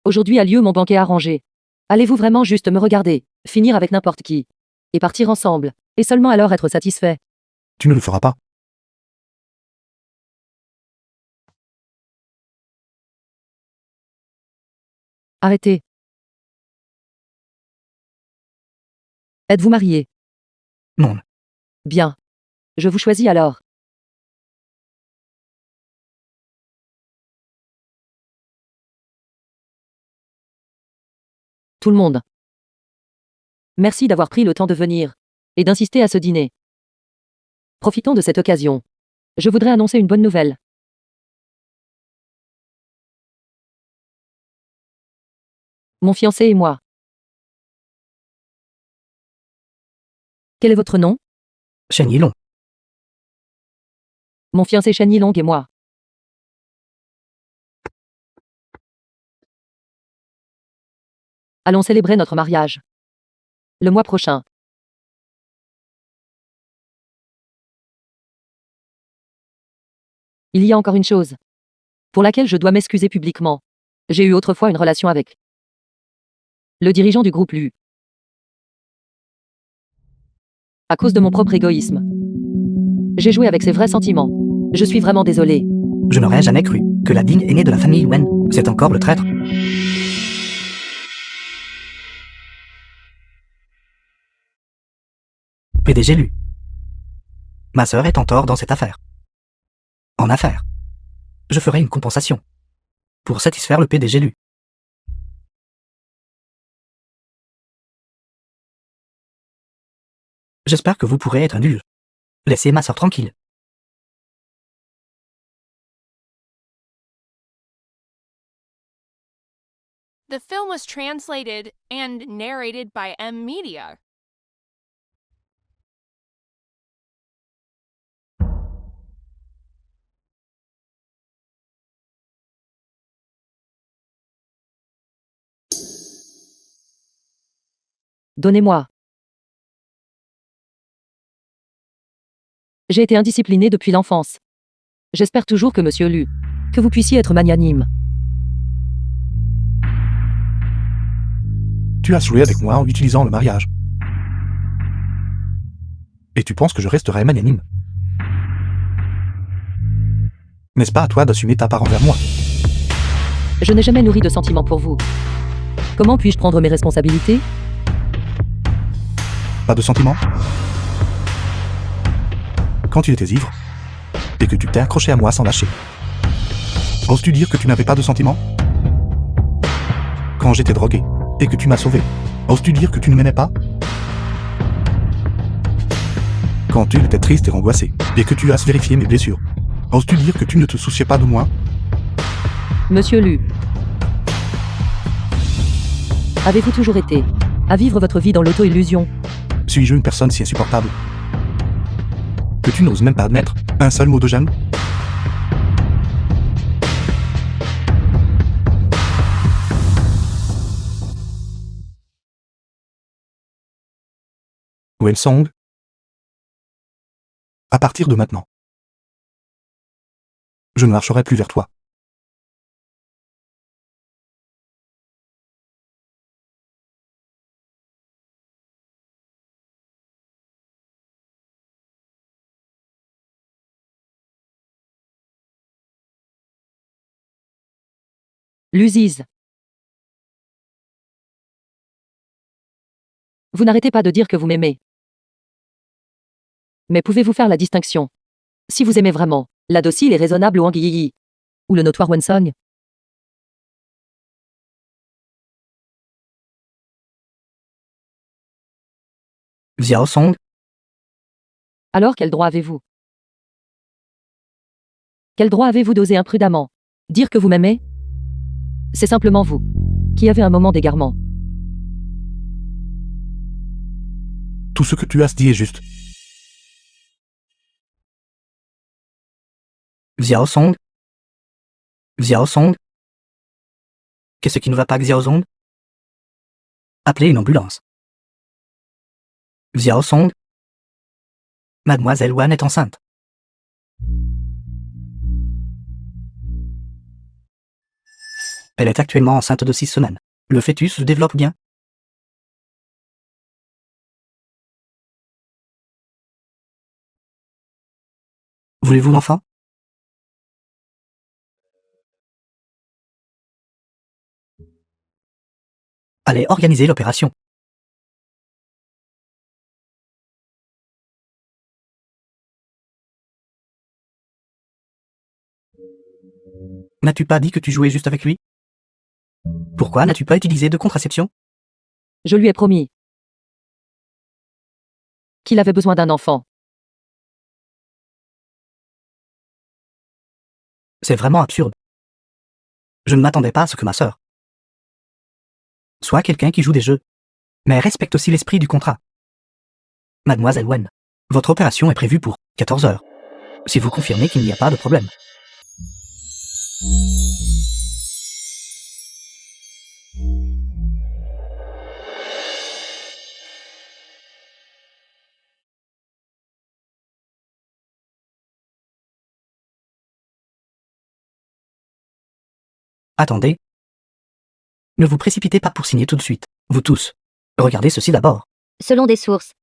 Aujourd'hui a lieu mon banquet arrangé. Allez-vous vraiment juste me regarder, finir avec n'importe qui, et partir ensemble, et seulement alors être satisfait? Tu ne le feras pas. Arrêtez. Êtes-vous marié? Non. Bien. Je vous choisis alors. Tout le monde. Merci d'avoir pris le temps de venir et d'insister à ce dîner. Profitons de cette occasion. Je voudrais annoncer une bonne nouvelle. Mon fiancé et moi. Quel est votre nom? Shen Yilong. Mon fiancé Shen Yilong et moi. Allons célébrer notre mariage. Le mois prochain. Il y a encore une chose. Pour laquelle je dois m'excuser publiquement. J'ai eu autrefois une relation avec le dirigeant du groupe Lu. À cause de mon propre égoïsme. J'ai joué avec ses vrais sentiments. Je suis vraiment désolé. Je n'aurais jamais cru que la digne aînée de la famille Wen, c'est encore le traître. PDG Lu. Ma sœur est en tort dans cette affaire. En affaire. Je ferai une compensation. Pour satisfaire le PDG Lu. J'espère que vous pourrez être indulgent. Laissez ma sœur tranquille. The film was translated and narrated by M Media. Donnez-moi. J'ai été indiscipliné depuis l'enfance. J'espère toujours que Monsieur Lu, que vous puissiez être magnanime. Tu as joué avec moi en utilisant le mariage. Et tu penses que je resterai magnanime? N'est-ce pas à toi d'assumer ta part envers moi? Je n'ai jamais nourri de sentiments pour vous. Comment puis-je prendre mes responsabilités? Pas de sentiments? Quand tu étais ivre, et que tu t'es accroché à moi sans lâcher, oses-tu dire que tu n'avais pas de sentiments? Quand j'étais drogué, et que tu m'as sauvé, oses-tu dire que tu ne m'aimais pas? Quand tu étais triste et angoissé, et que tu as vérifié mes blessures, oses-tu dire que tu ne te souciais pas de moi? Monsieur Lu. Avez-vous toujours été à vivre votre vie dans l'auto-illusion? Suis-je une personne si insupportable que tu n'oses même pas admettre un seul mot de jaloux? Wensong, à partir de maintenant, je ne marcherai plus vers toi. Luziz. Vous n'arrêtez pas de dire que vous m'aimez. Mais pouvez-vous faire la distinction? Si vous aimez vraiment, la docile et raisonnable Wang Yiyi, ou le notoire Wensong? Xiao Song, Alors quel droit avez-vous? Quel droit avez-vous d'oser imprudemment dire que vous m'aimez? C'est simplement vous qui avez un moment d'égarement. Tout ce que tu as dit est juste. Xiao Song. Xiao Song. Qu'est-ce qui ne va pas, Xiao Song? Appelez une ambulance. Xiao Song. Mademoiselle Wan est enceinte. Elle est actuellement enceinte de 6 semaines. Le fœtus se développe bien. Voulez-vous l'enfant? Allez organiser l'opération. N'as-tu pas dit que tu jouais juste avec lui? Pourquoi n'as-tu pas utilisé de contraception? Je lui ai promis qu'il avait besoin d'un enfant. C'est vraiment absurde. Je ne m'attendais pas à ce que ma sœur soit quelqu'un qui joue des jeux, mais respecte aussi l'esprit du contrat. Mademoiselle Wen, votre opération est prévue pour 14 heures. Si vous confirmez qu'il n'y a pas de problème. Attendez. Ne vous précipitez pas pour signer tout de suite. Vous tous. Regardez ceci d'abord. Selon des sources,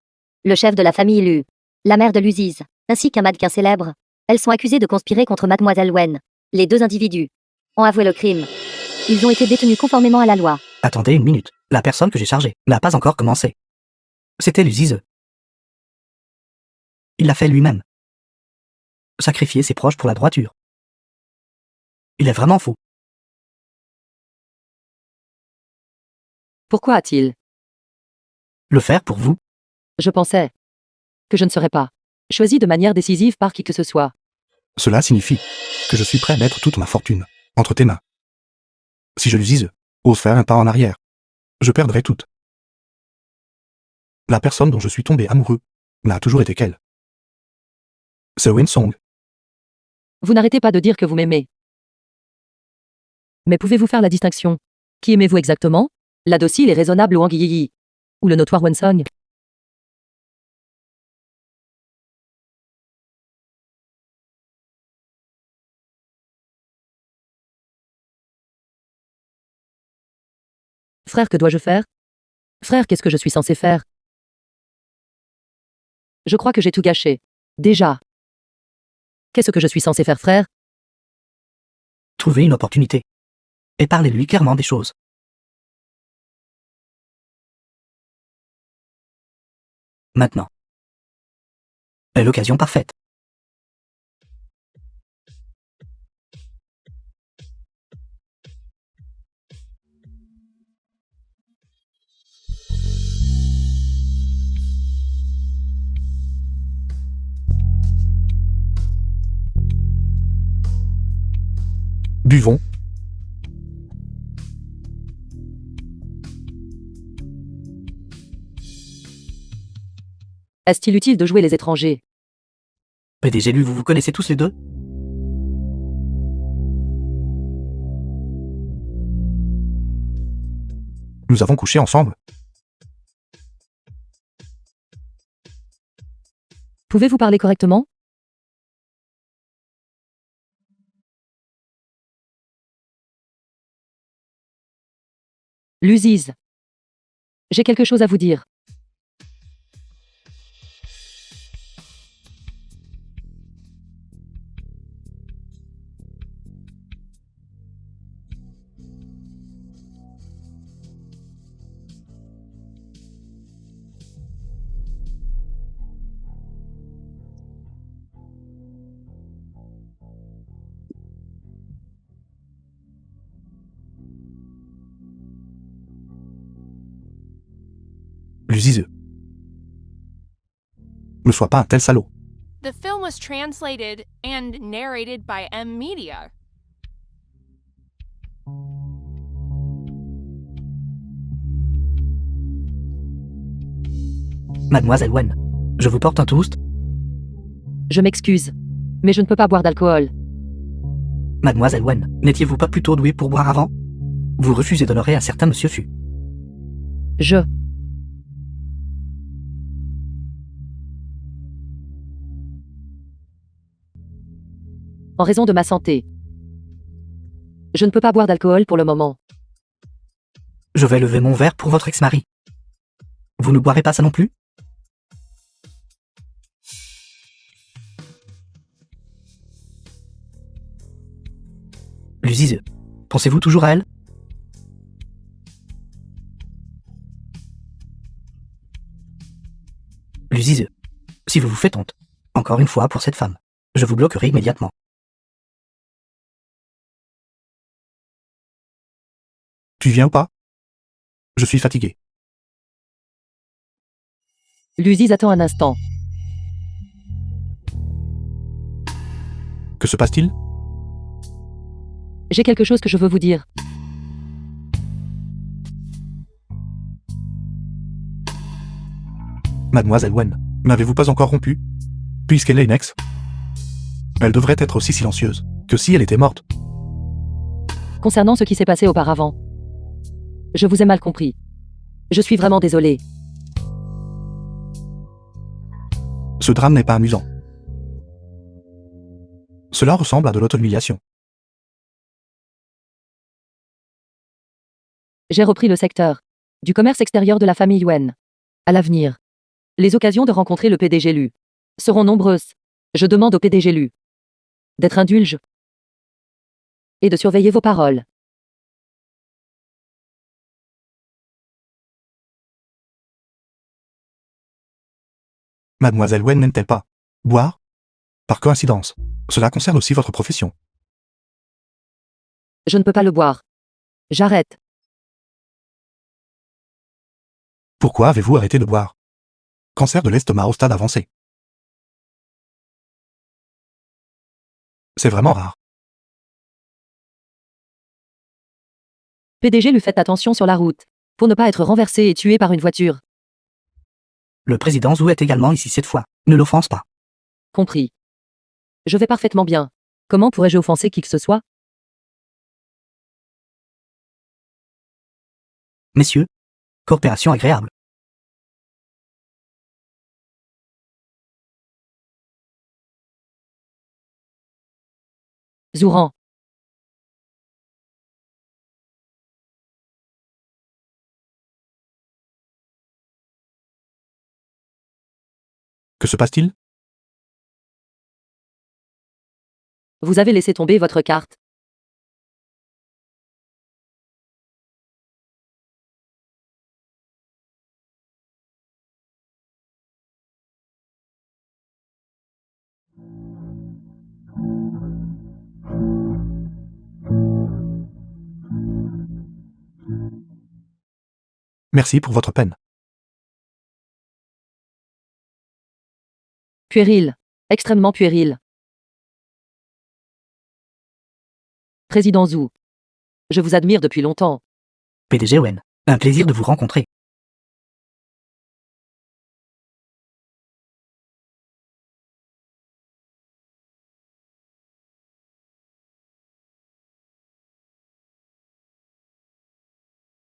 le chef de la famille Lu, la mère de Luziz, ainsi qu'un mannequin célèbre, elles sont accusées de conspirer contre Mademoiselle Wen. Les deux individus ont avoué le crime. Ils ont été détenus conformément à la loi. Attendez une minute. La personne que j'ai chargée n'a pas encore commencé. C'était Luziz. Il l'a fait lui-même. Sacrifier ses proches pour la droiture. Il est vraiment fou. Pourquoi a-t-il Le faire pour vous? Je pensais que je ne serais pas choisi de manière décisive par qui que ce soit. Cela signifie que je suis prêt à mettre toute ma fortune entre tes mains. Si je l'usise, ose faire un pas en arrière, je perdrai tout. La personne dont je suis tombé amoureux n'a toujours été qu'elle. C'est Wen Song. Vous n'arrêtez pas de dire que vous m'aimez. Mais pouvez-vous faire la distinction? Qui aimez-vous exactement? La docile et raisonnable Wang Yiyi ou le notoire Wen Song? Frère, que dois-je faire? Frère, qu'est-ce que je suis censé faire? Je crois que j'ai tout gâché. Déjà. Qu'est-ce que je suis censé faire, frère? Trouvez une opportunité. Et parlez-lui clairement des choses. Maintenant est l'occasion parfaite. Buvons. Est-il utile de jouer les étrangers? PDG Lu, vous vous connaissez tous les deux? Nous avons couché ensemble. Pouvez-vous parler correctement? Luziz. J'ai quelque chose à vous dire. Luziz. Ne sois pas un tel salaud. The film was translated and narrated by M Media. Mademoiselle Wen, je vous porte un toast. Je m'excuse. Mais je ne peux pas boire d'alcool. Mademoiselle Wen, n'étiez-vous pas plutôt douée pour boire avant? Vous refusez d'honorer un certain monsieur Fu. Je. En raison de ma santé. Je ne peux pas boire d'alcool pour le moment. Je vais lever mon verre pour votre ex-mari. Vous ne boirez pas ça non plus? Luziz, pensez-vous toujours à elle? Luziz, si vous vous faites honte, encore une fois pour cette femme, je vous bloquerai immédiatement. Tu viens ou pas? Je suis fatigué. Luziz attend un instant. Que se passe-t-il? J'ai quelque chose que je veux vous dire. Mademoiselle Wen, n'avez-vous pas encore rompu? Puisqu'elle est une ex, elle devrait être aussi silencieuse que si elle était morte. Concernant ce qui s'est passé auparavant, je vous ai mal compris. Je suis vraiment désolé. Ce drame n'est pas amusant. Cela ressemble à de l'auto-humiliation. J'ai repris le secteur du commerce extérieur de la famille Yuen. À l'avenir, les occasions de rencontrer le PDG Lu seront nombreuses. Je demande au PDG Lu d'être indulge et de surveiller vos paroles. Mademoiselle Wen n'aime-t-elle pas boire? Par coïncidence, cela concerne aussi votre profession. Je ne peux pas le boire. J'arrête. Pourquoi avez-vous arrêté de boire? Cancer de l'estomac au stade avancé. C'est vraiment rare. PDG Lu, faites attention sur la route pour ne pas être renversé et tué par une voiture. Le président Zhu est également ici cette fois. Ne l'offense pas. Compris. Je vais parfaitement bien. Comment pourrais-je offenser qui que ce soit? Messieurs, coopération agréable. Zouran. Que se passe-t-il? Vous avez laissé tomber votre carte. Merci pour votre peine. Puéril. Extrêmement puéril. Président Zhu. Je vous admire depuis longtemps. PDG Wen, un plaisir de vous rencontrer.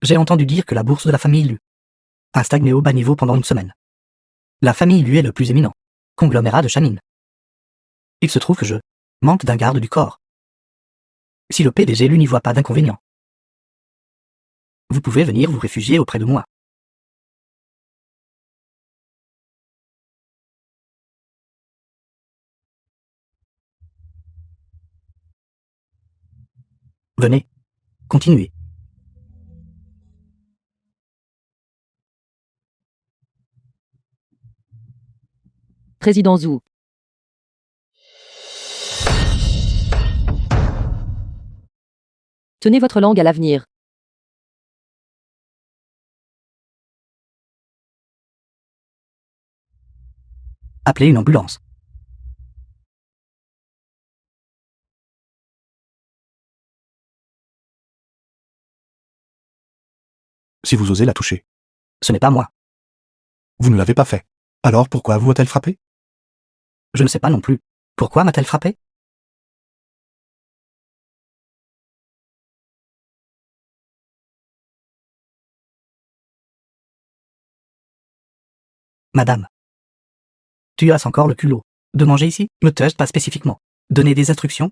J'ai entendu dire que la bourse de la famille Lu a stagné au bas niveau pendant une semaine. La famille Lu est le plus éminent conglomérat de Shannin. Il se trouve que je manque d'un garde du corps. Si le PDG Lu n'y voit pas d'inconvénient, vous pouvez venir vous réfugier auprès de moi. Venez, continuez. Président Zhu. Tenez votre langue à l'avenir. Appelez une ambulance. Si vous osez la toucher. Ce n'est pas moi. Vous ne l'avez pas fait. Alors pourquoi vous a-t-elle frappé? Je ne sais pas non plus. Pourquoi m'a-t-elle frappé? Madame, tu as encore le culot de manger ici? Ne t'ai-je pas spécifiquement donné des instructions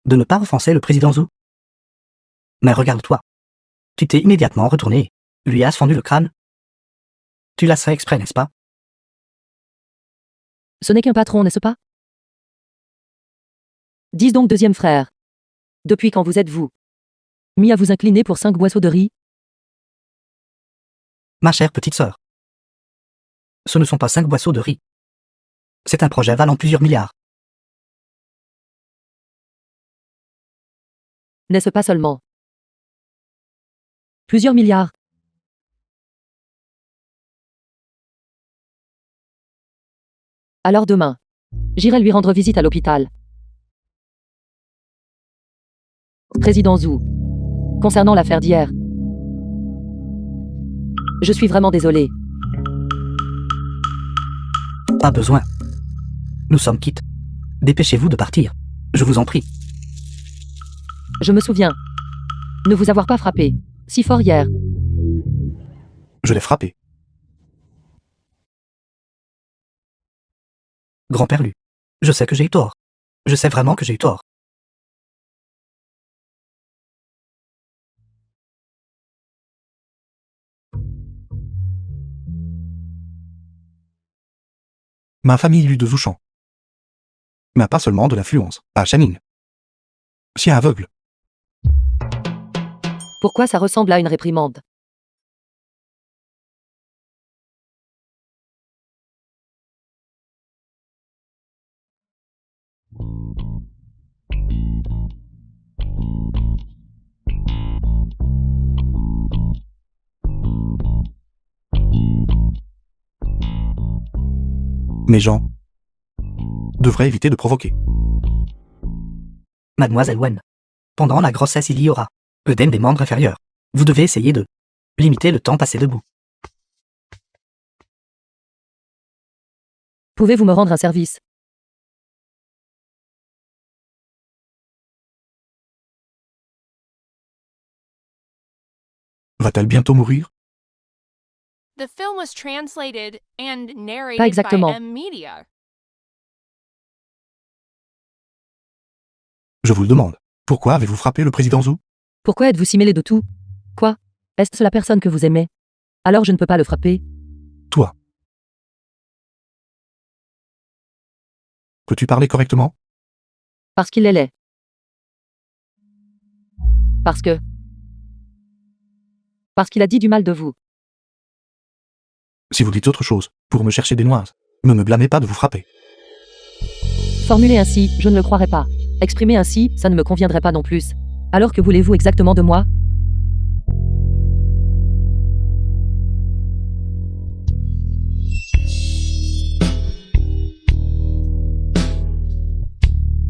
de ne pas offenser le président Zhu? Mais regarde-toi. Tu t'es immédiatement retourné, lui as fendu le crâne. Tu l'as fait exprès, n'est-ce pas? Ce n'est qu'un patron, n'est-ce pas? Dis donc, deuxième frère. Depuis quand vous êtes-vous mis à vous incliner pour 5 boisseaux de riz? Ma chère petite sœur. Ce ne sont pas 5 boisseaux de riz. C'est un projet valant plusieurs milliards. N'est-ce pas seulement Plusieurs milliards. Alors demain, j'irai lui rendre visite à l'hôpital. Président Zhu. Concernant l'affaire d'hier. Je suis vraiment désolé. Pas besoin. Nous sommes quittes. Dépêchez-vous de partir. Je vous en prie. Je me souviens. Ne vous avoir pas frappé. Si fort hier. Je l'ai frappé. Grand-père Lu. Je sais que j'ai eu tort. Je sais vraiment que j'ai eu tort. Ma famille Lu de Zouchan. Mais pas seulement de l'influence, à Channing. Chien aveugle. Pourquoi ça ressemble à une réprimande? Mes gens devraient éviter de provoquer. Mademoiselle Wen. Pendant la grossesse, il y aura œdème des membres inférieurs. Vous devez essayer de limiter le temps passé debout. Pouvez-vous me rendre un service? Va-t-elle bientôt mourir? The film was translated and Pas narrated by exactement. M Media. Je vous le demande. Pourquoi avez-vous frappé le président Zhu? Pourquoi êtes-vous si mêlé de tout? Quoi? Est-ce la personne que vous aimez? Alors je ne peux pas le frapper. Toi. Peux-tu parler correctement? Parce qu'il est laid. Parce qu'il a dit du mal de vous. Si vous dites autre chose, pour me chercher des noises, ne me blâmez pas de vous frapper. Formulé ainsi, je ne le croirais pas. Exprimé ainsi, ça ne me conviendrait pas non plus. Alors que voulez-vous exactement de moi?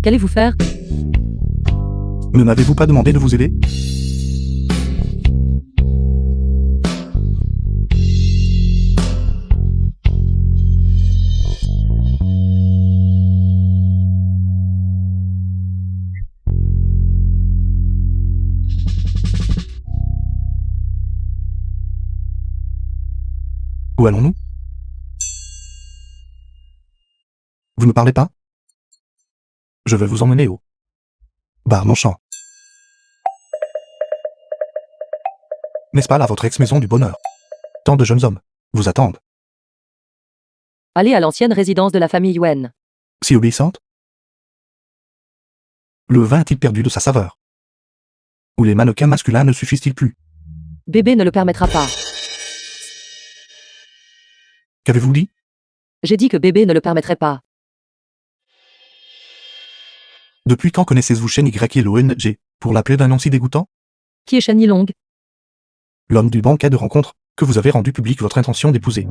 Qu'allez-vous faire? Ne m'avez-vous pas demandé de vous aider? Où allons-nous? Vous ne parlez pas? Je vais vous emmener au bar mon champ. N'est-ce pas là votre ex-maison du bonheur? Tant de jeunes hommes vous attendent. Allez à l'ancienne résidence de la famille Yuen. Si obéissante? Le vin a-t-il perdu de sa saveur? Ou les mannequins masculins ne suffisent-ils plus? Bébé ne le permettra pas. Qu'avez-vous dit? J'ai dit que bébé ne le permettrait pas. Depuis quand connaissez-vous Shen Y et l'ONG, pour l'appeler d'un nom si dégoûtant? Qui est Shen Yilong? L'homme du banquet de rencontre, que vous avez rendu public votre intention d'épouser.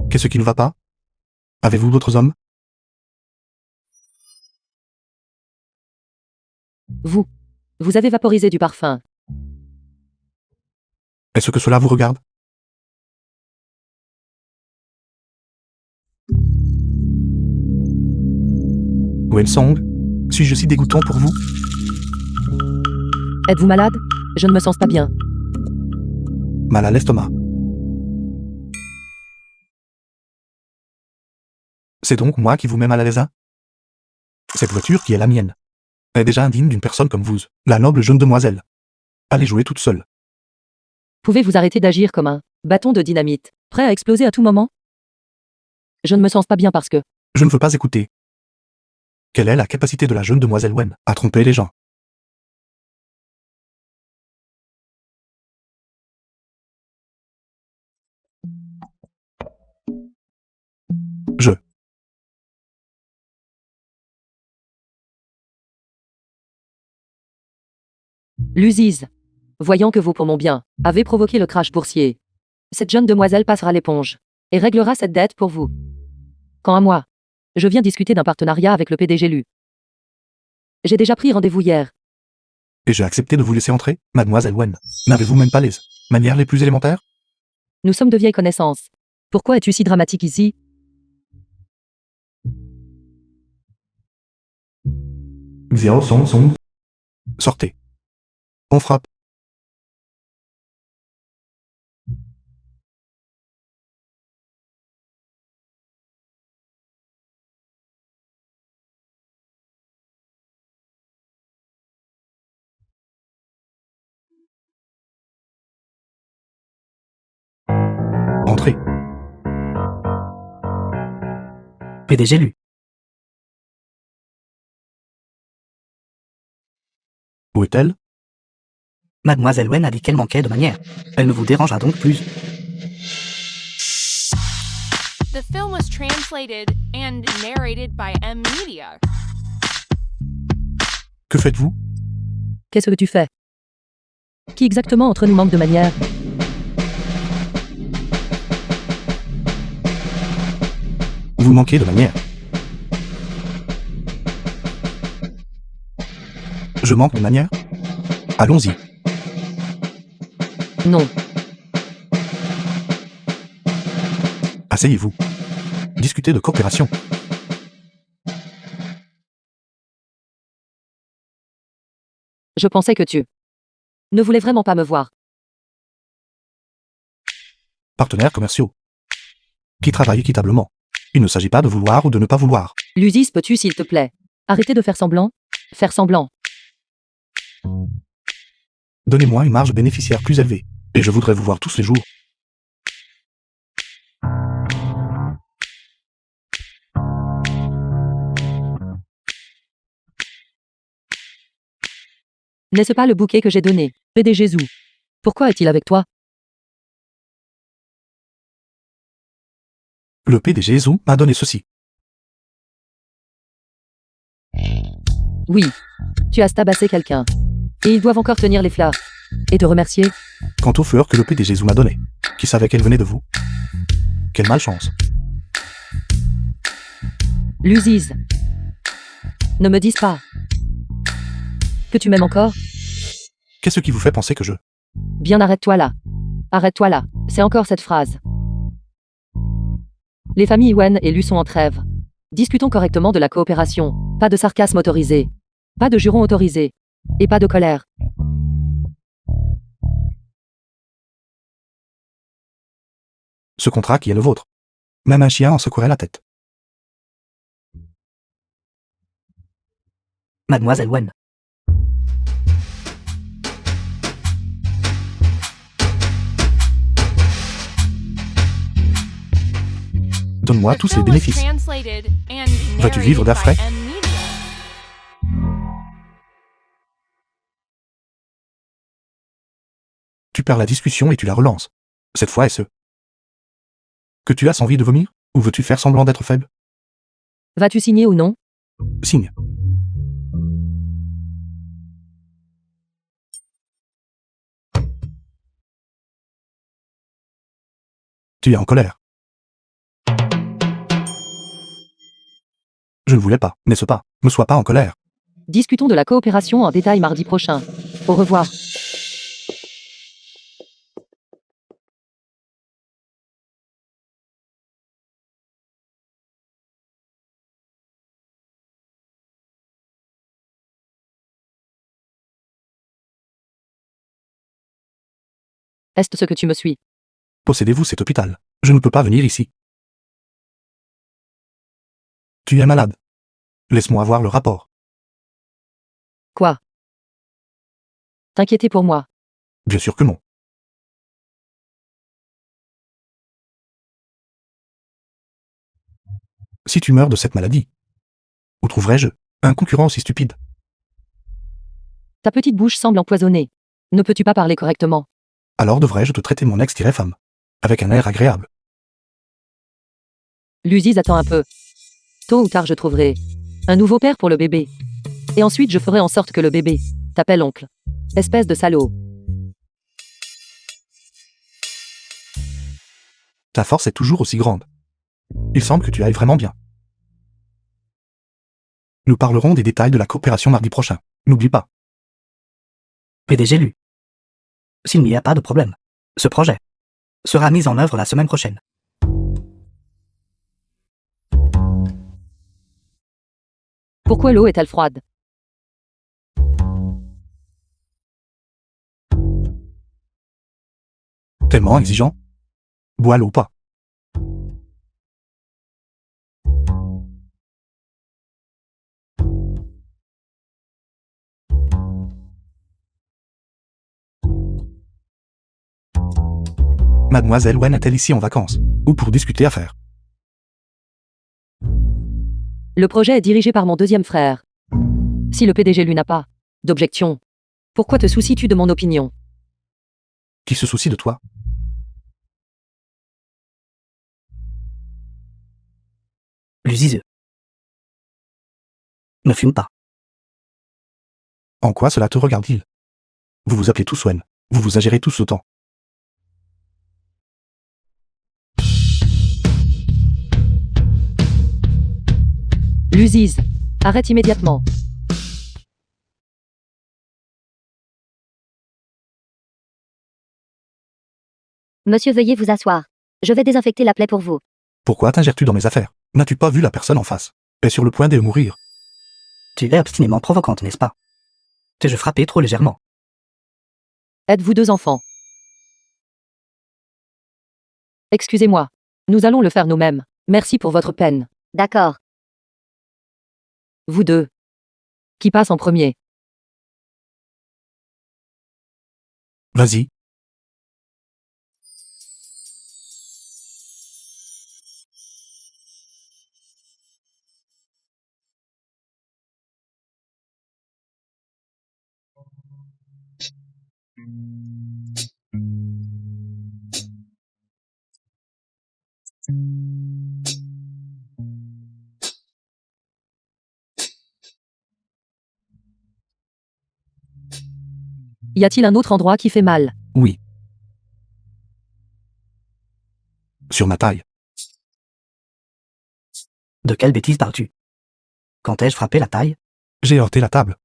Qu'est-ce qui ne va pas? Avez-vous d'autres hommes? Vous avez vaporisé du parfum. Est-ce que cela vous regarde? Wen Song, suis-je si dégoûtant pour vous? Êtes-vous malade? Je ne me sens pas bien. Mal à l'estomac. C'est donc moi qui vous mets mal à l'aise, hein? Cette voiture qui est la mienne est déjà indigne d'une personne comme vous, la noble jeune demoiselle. Allez jouer toute seule. Pouvez-vous arrêter d'agir comme un bâton de dynamite, prêt à exploser à tout moment? Je ne me sens pas bien parce que Je ne veux pas écouter. Quelle est la capacité de la jeune demoiselle Wen à tromper les gens? Je L'Uziz. Voyant que vous, pour mon bien, avez provoqué le crash boursier, cette jeune demoiselle passera l'éponge et réglera cette dette pour vous. Quant à moi, je viens discuter d'un partenariat avec le PDG Lu. J'ai déjà pris rendez-vous hier. Et j'ai accepté de vous laisser entrer, mademoiselle Wen. N'avez-vous même pas les manières les plus élémentaires? Nous sommes de vieilles connaissances. Pourquoi es-tu si dramatique ici? Zéro son. Sortez. On frappe. Entrez. PDG Lu. Où est-elle? Mademoiselle Wen a dit qu'elle manquait de manière. Elle ne vous dérangera donc plus. The film was translated and narrated by M Media. Que faites-vous? Qu'est-ce que tu fais? Qui exactement entre nous manque de manière? Vous manquez de manière. Je manque de manière? Allons-y. Non. Asseyez-vous. Discutez de coopération. Je pensais que tu ne voulais vraiment pas me voir. Partenaires commerciaux. Qui travaillent équitablement. Il ne s'agit pas de vouloir ou de ne pas vouloir. L'Uziz, peux-tu, s'il te plaît, arrêter de faire semblant? Faire semblant. Donnez-moi une marge bénéficiaire plus élevée. Et je voudrais vous voir tous les jours. N'est-ce pas le bouquet que j'ai donné, PDG Zhu? Pourquoi est-il avec toi? Le PDG Zhu m'a donné ceci. Oui. Tu as tabassé quelqu'un. Et ils doivent encore tenir les fleurs. Et te remercier. Quant aux fleurs que le PDG Zhu m'a données, qui savait qu'elles venaient de vous? Quelle malchance. L'Uziz. Ne me dises pas que tu m'aimes encore? Qu'est-ce qui vous fait penser que je... Bien, arrête-toi là. Arrête-toi là. C'est encore cette phrase. Les familles Wen et Lu sont en trêve. Discutons correctement de la coopération. Pas de sarcasme autorisé. Pas de jurons autorisés. Et pas de colère. Ce contrat qui est le vôtre. Même un chien en secourait la tête. Mademoiselle Wen. Donne-moi The tous les film was bénéfices. translated and Vas-tu narrated vivre by d'affray? M Media. Tu perds la discussion et tu la relances. Cette fois est-ce que tu as envie de vomir? Ou veux-tu faire semblant d'être faible? Vas-tu signer ou non? Signe. Tu es en colère. Je ne voulais pas, n'est-ce pas? Ne sois pas en colère. Discutons de la coopération en détail mardi prochain. Au revoir. Est-ce ce que tu me suis? Possédez-vous cet hôpital? Je ne peux pas venir ici. Tu es malade. Laisse-moi avoir le rapport. Quoi? T'inquiéter pour moi. Bien sûr que non. Si tu meurs de cette maladie, où trouverais-je un concurrent aussi stupide? Ta petite bouche semble empoisonnée. Ne peux-tu pas parler correctement? Alors devrais-je te traiter mon ex-femme avec un air agréable? L'Uziz, attends un peu. Tôt ou tard, je trouverai un nouveau père pour le bébé. Et ensuite, je ferai en sorte que le bébé t'appelle oncle. Espèce de salaud. Ta force est toujours aussi grande. Il semble que tu ailles vraiment bien. Nous parlerons des détails de la coopération mardi prochain. N'oublie pas. PDG Lu. S'il n'y a pas de problème, ce projet sera mis en œuvre la semaine prochaine. Pourquoi l'eau est-elle froide? Tellement exigeant. Bois l'eau ou pas. Mademoiselle Wen est-elle ici en vacances? Ou pour discuter affaires? Le projet est dirigé par mon deuxième frère. Si le PDG lui n'a pas d'objection, pourquoi te soucies-tu de mon opinion? Qui se soucie de toi? L'usiseux. Ne fume pas. En quoi cela te regarde-t-il? Vous vous appelez tous Wen. Vous vous agirez tous autant. L'usise. Arrête immédiatement. Monsieur, veuillez vous asseoir. Je vais désinfecter la plaie pour vous. Pourquoi t'ingères-tu dans mes affaires? N'as-tu pas vu la personne en face? Est sur le point de mourir. Tu es obstinément provocante, n'est-ce pas? T'ai-je frappé trop légèrement? Êtes-vous deux enfants? Excusez-moi. Nous allons le faire nous-mêmes. Merci pour votre peine. D'accord. Vous deux. Qui passe en premier? Vas-y. Y a-t-il un autre endroit qui fait mal? Oui. Sur ma taille. De quelle bêtise parles-tu? Quand ai-je frappé la taille? J'ai heurté la table.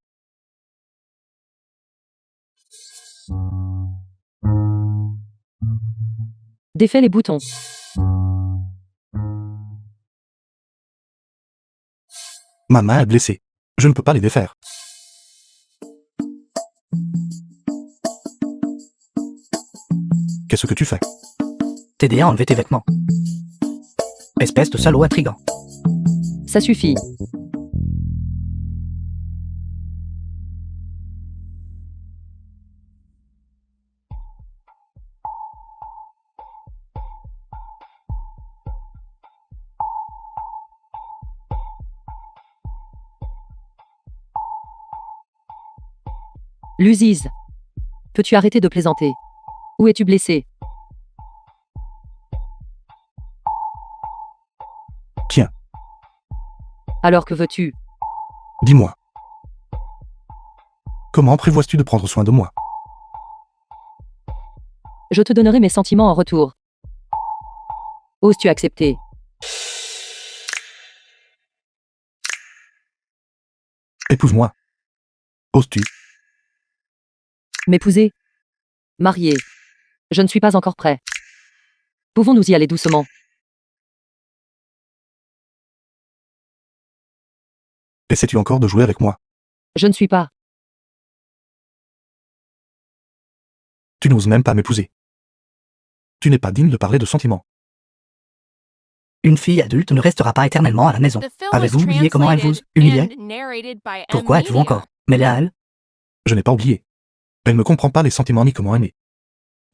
Défais les boutons. Ma main est blessée. Je ne peux pas les défaire. Qu'est-ce que tu fais? T'aider à enlever tes vêtements. Espèce de salaud intrigant. Ça suffit. L'usise. Peux-tu arrêter de plaisanter? Où es-tu blessé? Tiens, Alors que veux-tu? dis-moi. Comment prévois-tu de prendre soin de moi? Je te donnerai mes sentiments en retour. Oses-tu accepter? Épouse-moi. Oses-tu? M'épouser? Marier? Je ne suis pas encore prêt. Pouvons-nous y aller doucement? Essaies-tu encore de jouer avec moi? Je ne suis pas. Tu n'oses même pas m'épouser. Tu n'es pas digne de parler de sentiments. Une fille adulte ne restera pas éternellement à la maison. The film was Avez-vous oublié comment elle vous translated humiliait? and narrated by M. Pourquoi êtes-vous Media. encore mêlé à elle? Je n'ai pas oublié. Elle ne comprend pas les sentiments ni comment aimer.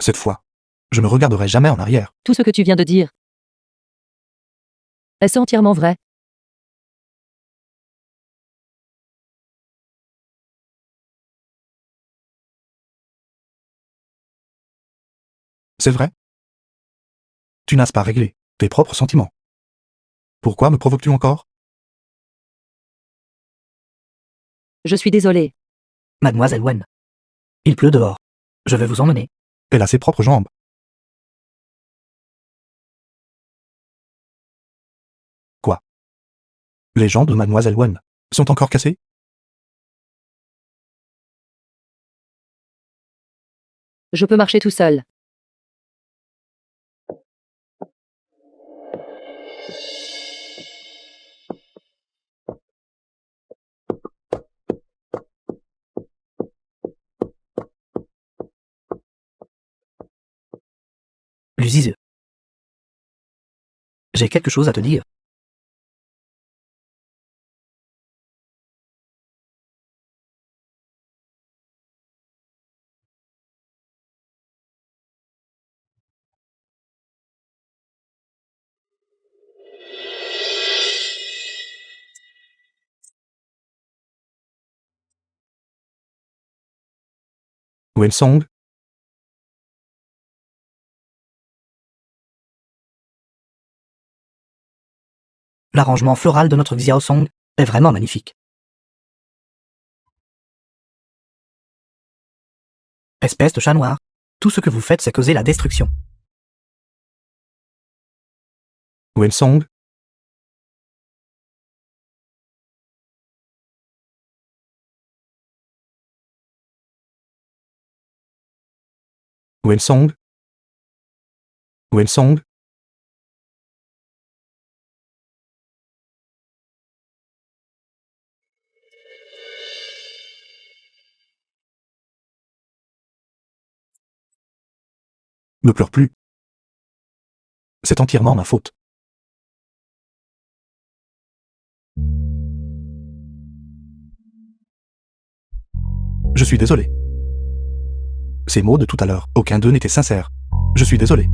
Cette fois, je ne regarderai jamais en arrière. Tout ce que tu viens de dire. Est-ce entièrement vrai? C'est vrai? Tu n'as pas réglé tes propres sentiments. Pourquoi me provoques-tu encore? Je suis désolé. Mademoiselle Wen. Il pleut dehors. Je vais vous emmener. Elle a ses propres jambes. Quoi? Les jambes de Mademoiselle Wen sont encore cassées? Je peux marcher tout seul. Luziz. J'ai quelque chose à te dire. Wen Song? L'arrangement floral de notre Xiao Song est vraiment magnifique. Espèce de chat noir, tout ce que vous faites c'est causer la destruction. Wen Song? Wen Song? Wen Song? Ne pleure plus. C'est entièrement ma faute. Je suis désolé. Ces mots de tout à l'heure, aucun d'eux n'était sincère. Je suis désolé.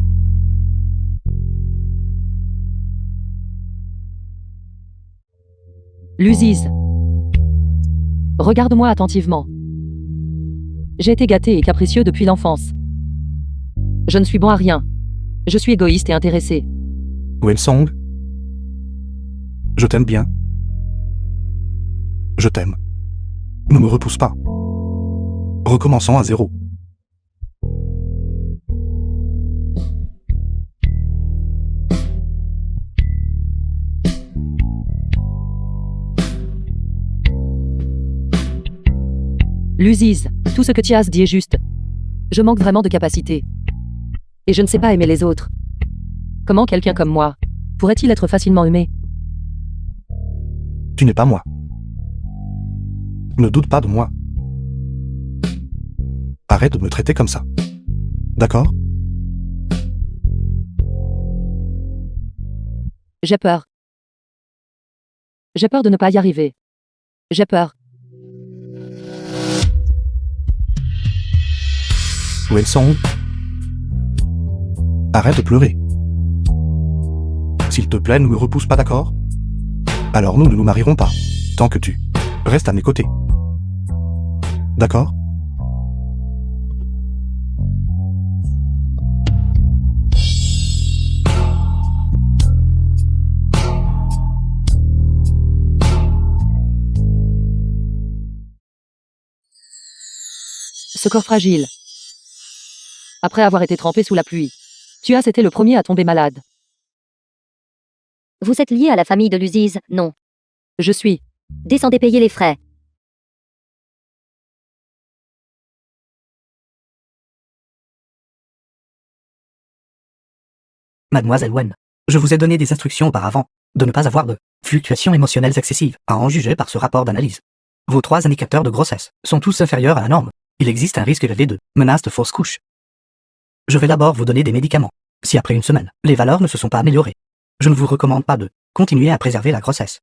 Luziz. Regarde-moi attentivement. J'ai été gâté et capricieux depuis l'enfance. Je ne suis bon à rien. Je suis égoïste et intéressé. Wen Song? Je t'aime bien. Je t'aime. Ne me repousse pas. Recommençons à zéro. Luziz, tout ce que Tias dit est juste. Je manque vraiment de capacité. Et je ne sais pas aimer les autres. Comment quelqu'un comme moi pourrait-il être facilement aimé? Tu n'es pas moi. Ne doute pas de moi. Arrête de me traiter comme ça. D'accord? J'ai peur. J'ai peur de ne pas y arriver. J'ai peur. Wen Song? Arrête de pleurer. S'il te plaît, ne me repousse pas, d'accord? Alors nous ne nous marierons pas, tant que tu restes à mes côtés. D'accord? Ce corps fragile. Après avoir été trempé sous la pluie. Tias était le premier à tomber malade. Vous êtes lié à la famille de Luziz, non? Je suis. Descendez payer les frais. Mademoiselle Wen, je vous ai donné des instructions auparavant de ne pas avoir de fluctuations émotionnelles excessives, à en juger par ce rapport d'analyse. Vos 3 indicateurs de grossesse sont tous inférieurs à la norme. Il existe un risque élevé de menace de fausse couche. Je vais d'abord vous donner des médicaments. Si après une semaine, les valeurs ne se sont pas améliorées, je ne vous recommande pas de continuer à préserver la grossesse.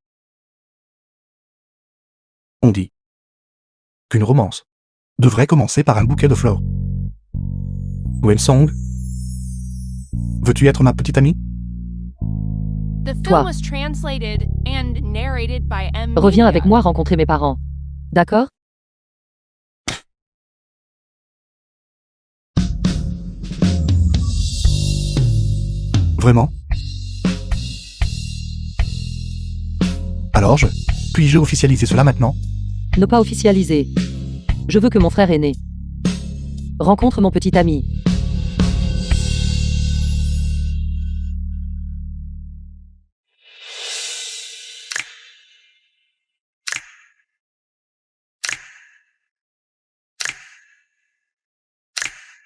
On dit qu'une romance devrait commencer par un bouquet de fleurs. Wen Song? Veux-tu être ma petite amie? The film Toi. was translated and narrated by M. Reviens Media. avec moi rencontrer mes parents. D'accord? Vraiment? Alors puis-je officialiser cela maintenant? Ne pas officialiser. Je veux que mon frère aîné Rencontre mon petit ami.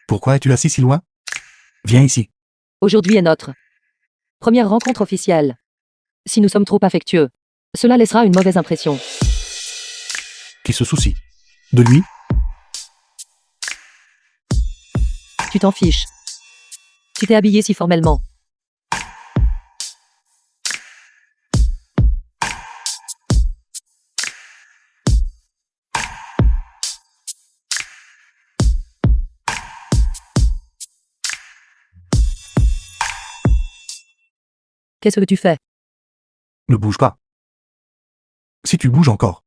Pourquoi es-tu assis si loin? Viens ici. Aujourd'hui est notre première rencontre officielle. Si nous sommes trop affectueux, cela laissera une mauvaise impression. Qui se soucie? De lui? Tu t'en fiches. Tu t'es habillé si formellement. Qu'est-ce que tu fais? Ne bouge pas. Si tu bouges encore,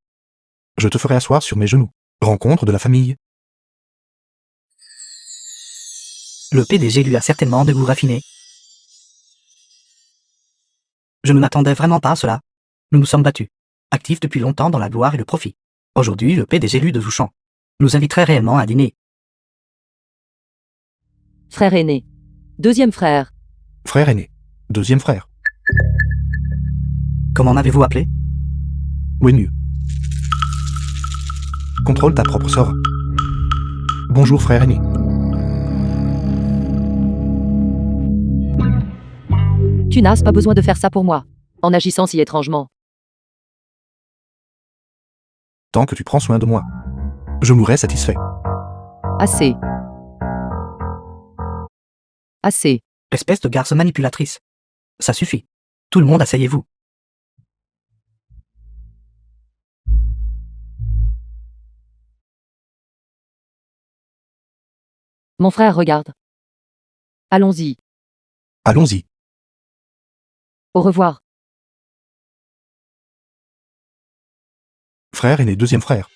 je te ferai asseoir sur mes genoux. Rencontre de la famille. Le PDG lui a certainement de goût raffiné. Je ne m'attendais vraiment pas à cela. Nous nous sommes battus. Actifs depuis longtemps dans la gloire et le profit. Aujourd'hui, le PDG lui de Zouchan nous inviterait réellement à dîner. Frère aîné. Deuxième frère. Frère aîné. Deuxième frère. Comment m'avez-vous appelé? Wenyu. Contrôle ta propre sœur. Bonjour frère aîné. Tu n'as pas besoin de faire ça pour moi. En agissant si étrangement. Tant que tu prends soin de moi, je mourrai satisfait. Assez. Assez. Espèce de garce manipulatrice. Ça suffit. Tout le monde asseyez-vous. Mon frère regarde. Allons-y. Allons-y. Au revoir. Frère aîné, deuxième frère.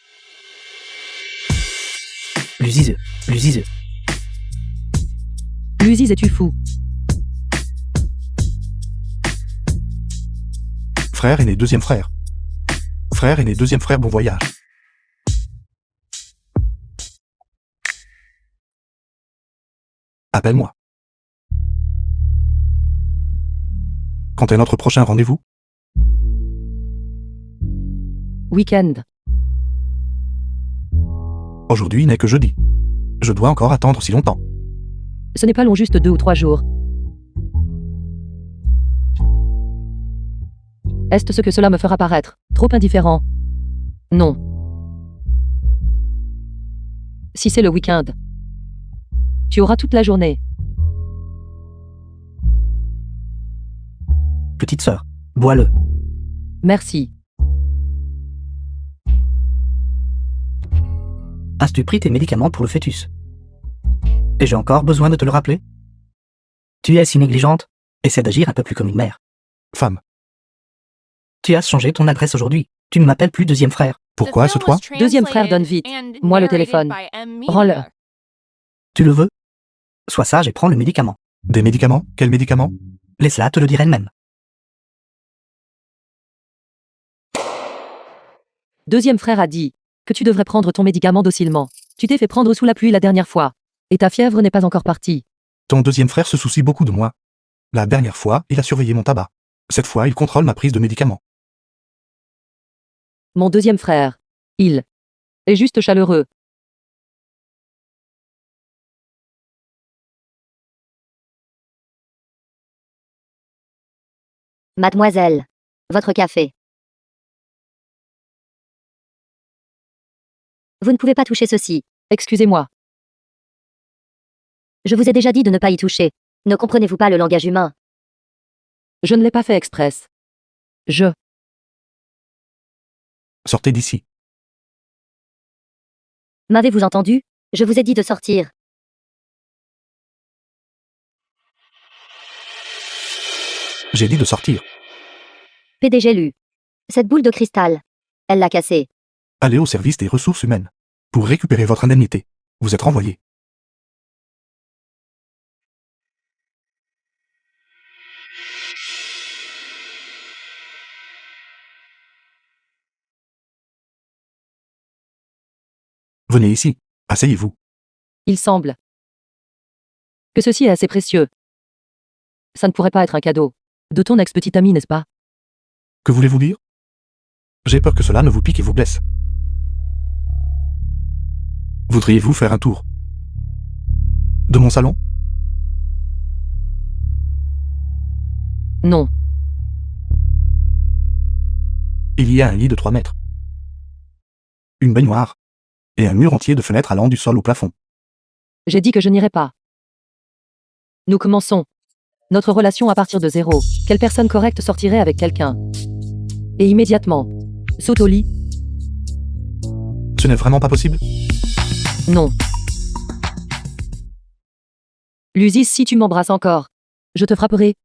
L'usise. L'usise. Luziz, es-tu fou? Frère aîné, deuxième frère. Frère aîné, deuxième frère, bon voyage. Appelle-moi. Quand est notre prochain rendez-vous? Week-end. Aujourd'hui n'est que jeudi. Je dois encore attendre si longtemps. Ce n'est pas long, juste 2 ou 3 jours. Est-ce ce que cela me fera paraître trop indifférent? Non. Si c'est le week-end, tu auras toute la journée. Petite sœur. Bois-le. Merci. As-tu pris tes médicaments pour le fœtus? Et j'ai encore besoin de te le rappeler? Tu es si négligente. Essaie d'agir un peu plus comme une mère. Femme, Tu as changé ton adresse aujourd'hui. Tu ne m'appelles plus deuxième frère. pourquoi ce toi? Deuxième frère, donne vite. Moi le téléphone. Rends-le. Tu le veux? Sois sage et prends le médicament. Des médicaments? Quels médicaments? Laisse-la te le dire elle-même. Deuxième frère a dit que tu devrais prendre ton médicament docilement. Tu t'es fait prendre sous la pluie la dernière fois. Et ta fièvre n'est pas encore partie. Ton deuxième frère se soucie beaucoup de moi. La dernière fois, il a surveillé mon tabac. Cette fois, il contrôle ma prise de médicaments. Mon deuxième frère. Il est juste chaleureux. Mademoiselle. Votre café. Vous ne pouvez pas toucher ceci. Excusez-moi. Je vous ai déjà dit de ne pas y toucher. Ne comprenez-vous pas le langage humain? Je ne l'ai pas fait express. Je. Sortez d'ici. M'avez-vous entendu? Je vous ai dit de sortir. J'ai dit de sortir. PDG Lu. Cette boule de cristal. Elle l'a cassée. Allez au service des ressources humaines. Pour récupérer votre indemnité. Vous êtes renvoyé. Venez ici. Asseyez-vous. Il semble que ceci est assez précieux. Ça ne pourrait pas être un cadeau de ton ex-petite amie, n'est-ce pas? Que voulez-vous dire? J'ai peur que cela ne vous pique et vous blesse. Voudriez-vous faire un tour de mon salon? Non. Il y a un lit de 3 mètres, une baignoire, et un mur entier de fenêtres allant du sol au plafond. J'ai dit que je n'irai pas. Nous commençons notre relation à partir de 0. Quelle personne correcte sortirait avec quelqu'un et immédiatement saute au lit? Ce n'est vraiment pas possible? Non. L'Uzis, si tu m'embrasses encore, je te frapperai.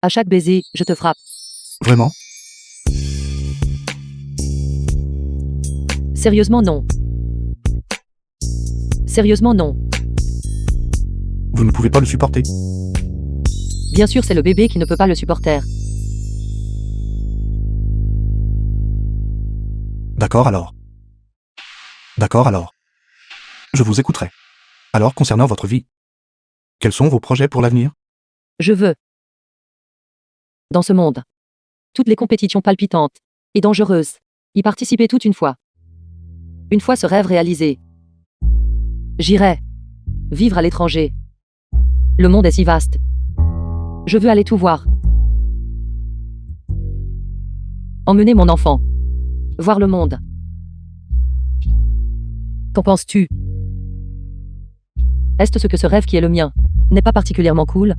À chaque baiser, je te frappe. Vraiment? Sérieusement non. Sérieusement non. Vous ne pouvez pas le supporter? Bien sûr, c'est le bébé qui ne peut pas le supporter. D'accord alors. D'accord alors. Je vous écouterai. Alors concernant votre vie, quels sont vos projets pour l'avenir? Je veux. Dans ce monde, toutes les compétitions palpitantes et dangereuses, y participer toute une fois. Une fois ce rêve réalisé, j'irai vivre à l'étranger. Le monde est si vaste. Je veux aller tout voir. Emmener mon enfant. Voir le monde. Qu'en penses-tu? Est-ce ce que ce rêve qui est le mien n'est pas particulièrement cool?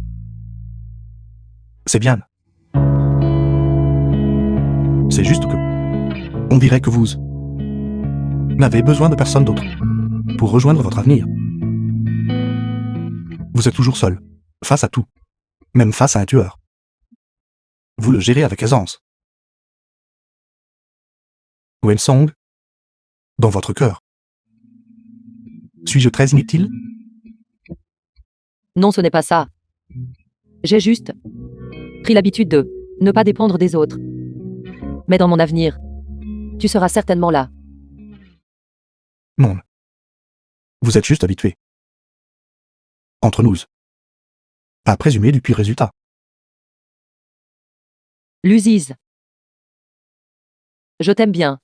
C'est bien. C'est juste que on dirait que vous n'avez besoin de personne d'autre pour rejoindre votre avenir. Vous êtes toujours seul, face à tout, même face à un tueur. Vous le gérez avec aisance. Wensong, dans votre cœur. Suis-je très inutile? Non, ce n'est pas ça. J'ai juste pris l'habitude de ne pas dépendre des autres. Mais dans mon avenir, tu seras certainement là. Non. Vous êtes juste habitué. Entre nous. À présumer du pire résultat. L'Uzis. Je t'aime bien.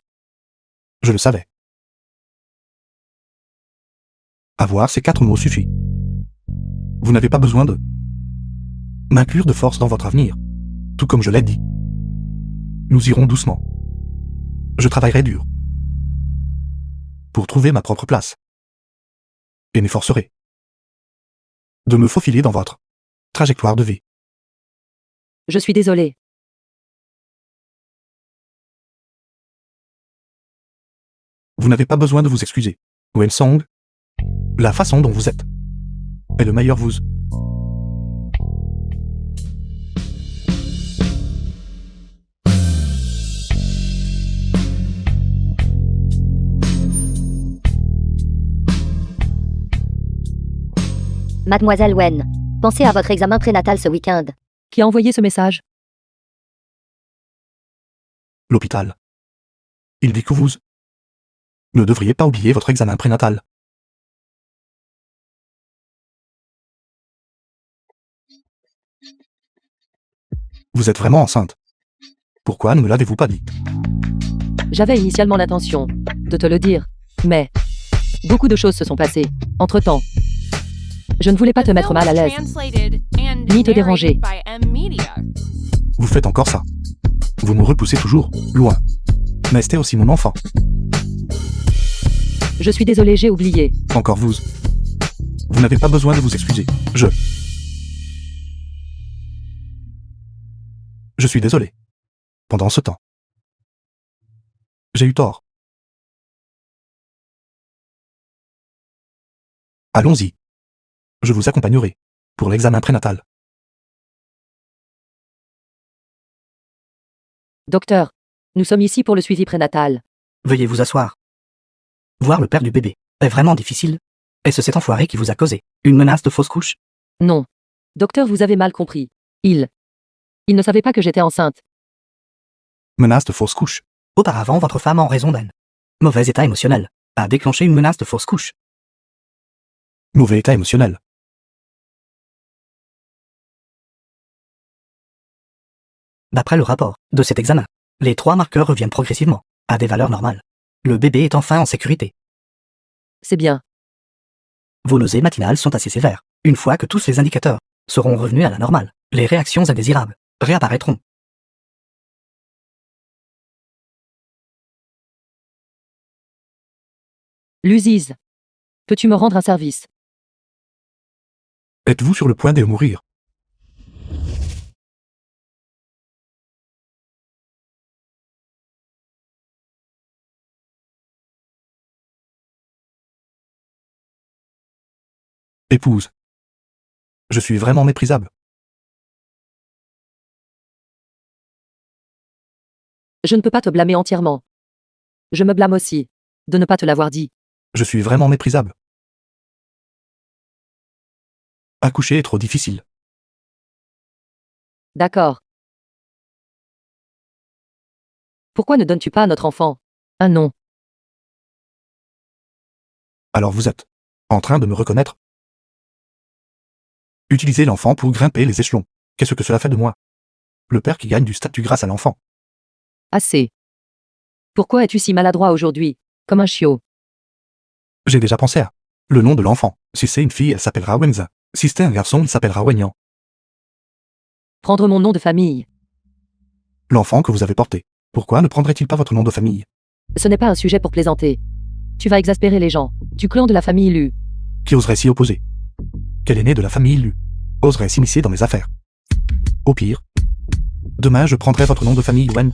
Je le savais. Avoir ces 4 mots suffit. Vous n'avez pas besoin de m'inclure de force dans votre avenir. Tout comme je l'ai dit. Nous irons doucement. Je travaillerai dur pour trouver ma propre place. Et m'efforcerai de me faufiler dans votre trajectoire de vie. Je suis désolé. Vous n'avez pas besoin de vous excuser. Wensong, la façon dont vous êtes est le meilleur vous. Mademoiselle Wen, pensez à votre examen prénatal ce week-end. Qui a envoyé ce message? L'hôpital. Il dit que vous ne devriez pas oublier votre examen prénatal. Vous êtes vraiment enceinte. Pourquoi ne me l'avez-vous pas dit? J'avais initialement l'intention de te le dire, mais beaucoup de choses se sont passées entre-temps. Je ne voulais pas te The mettre film mal à was l'aise, translated and ni te déranger. narrated by M Media. Vous faites encore ça. Vous me repoussez toujours, loin. Mais c'était aussi mon enfant. Je suis désolé, j'ai oublié. Encore vous. Vous n'avez pas besoin de vous excuser. Je suis désolé. Pendant ce temps, j'ai eu tort. Allons-y. Je vous accompagnerai pour l'examen prénatal. Docteur, nous sommes ici pour le suivi prénatal. Veuillez vous asseoir. Voir le père du bébé est vraiment difficile. Est-ce cet enfoiré qui vous a causé une menace de fausse couche? Non. Docteur, vous avez mal compris. Il ne savait pas que j'étais enceinte. Menace de fausse couche. Auparavant, votre femme, en raison d'un mauvais état émotionnel, a déclenché une menace de fausse couche. Mauvais état émotionnel. D'après le rapport de cet examen, les 3 marqueurs reviennent progressivement à des valeurs normales. Le bébé est enfin en sécurité. C'est bien. Vos nausées matinales sont assez sévères. Une fois que tous ces indicateurs seront revenus à la normale, les réactions indésirables réapparaîtront. Luziz. Peux-tu me rendre un service? Êtes-vous sur le point de mourir? Épouse. Je suis vraiment méprisable. Je ne peux pas te blâmer entièrement. Je me blâme aussi de ne pas te l'avoir dit. Je suis vraiment méprisable. Accoucher est trop difficile. D'accord. Pourquoi ne donnes-tu pas à notre enfant un nom? Alors vous êtes en train de me reconnaître? Utilisez l'enfant pour grimper les échelons. Qu'est-ce que cela fait de moi? Le père qui gagne du statut grâce à l'enfant. Assez. Pourquoi es-tu si maladroit aujourd'hui, comme un chiot? J'ai déjà pensé à le nom de l'enfant. Si c'est une fille, elle s'appellera Wenza. Si c'est un garçon, il s'appellera Wenyan. Prendre mon nom de famille. L'enfant que vous avez porté. Pourquoi ne prendrait-il pas votre nom de famille? Ce n'est pas un sujet pour plaisanter. Tu vas exaspérer les gens. Du clan de la famille Lu. Qui oserait s'y opposer? Quel aîné de la famille Lu oserait s'immiscer dans mes affaires? Au pire, demain je prendrai votre nom de famille Wen.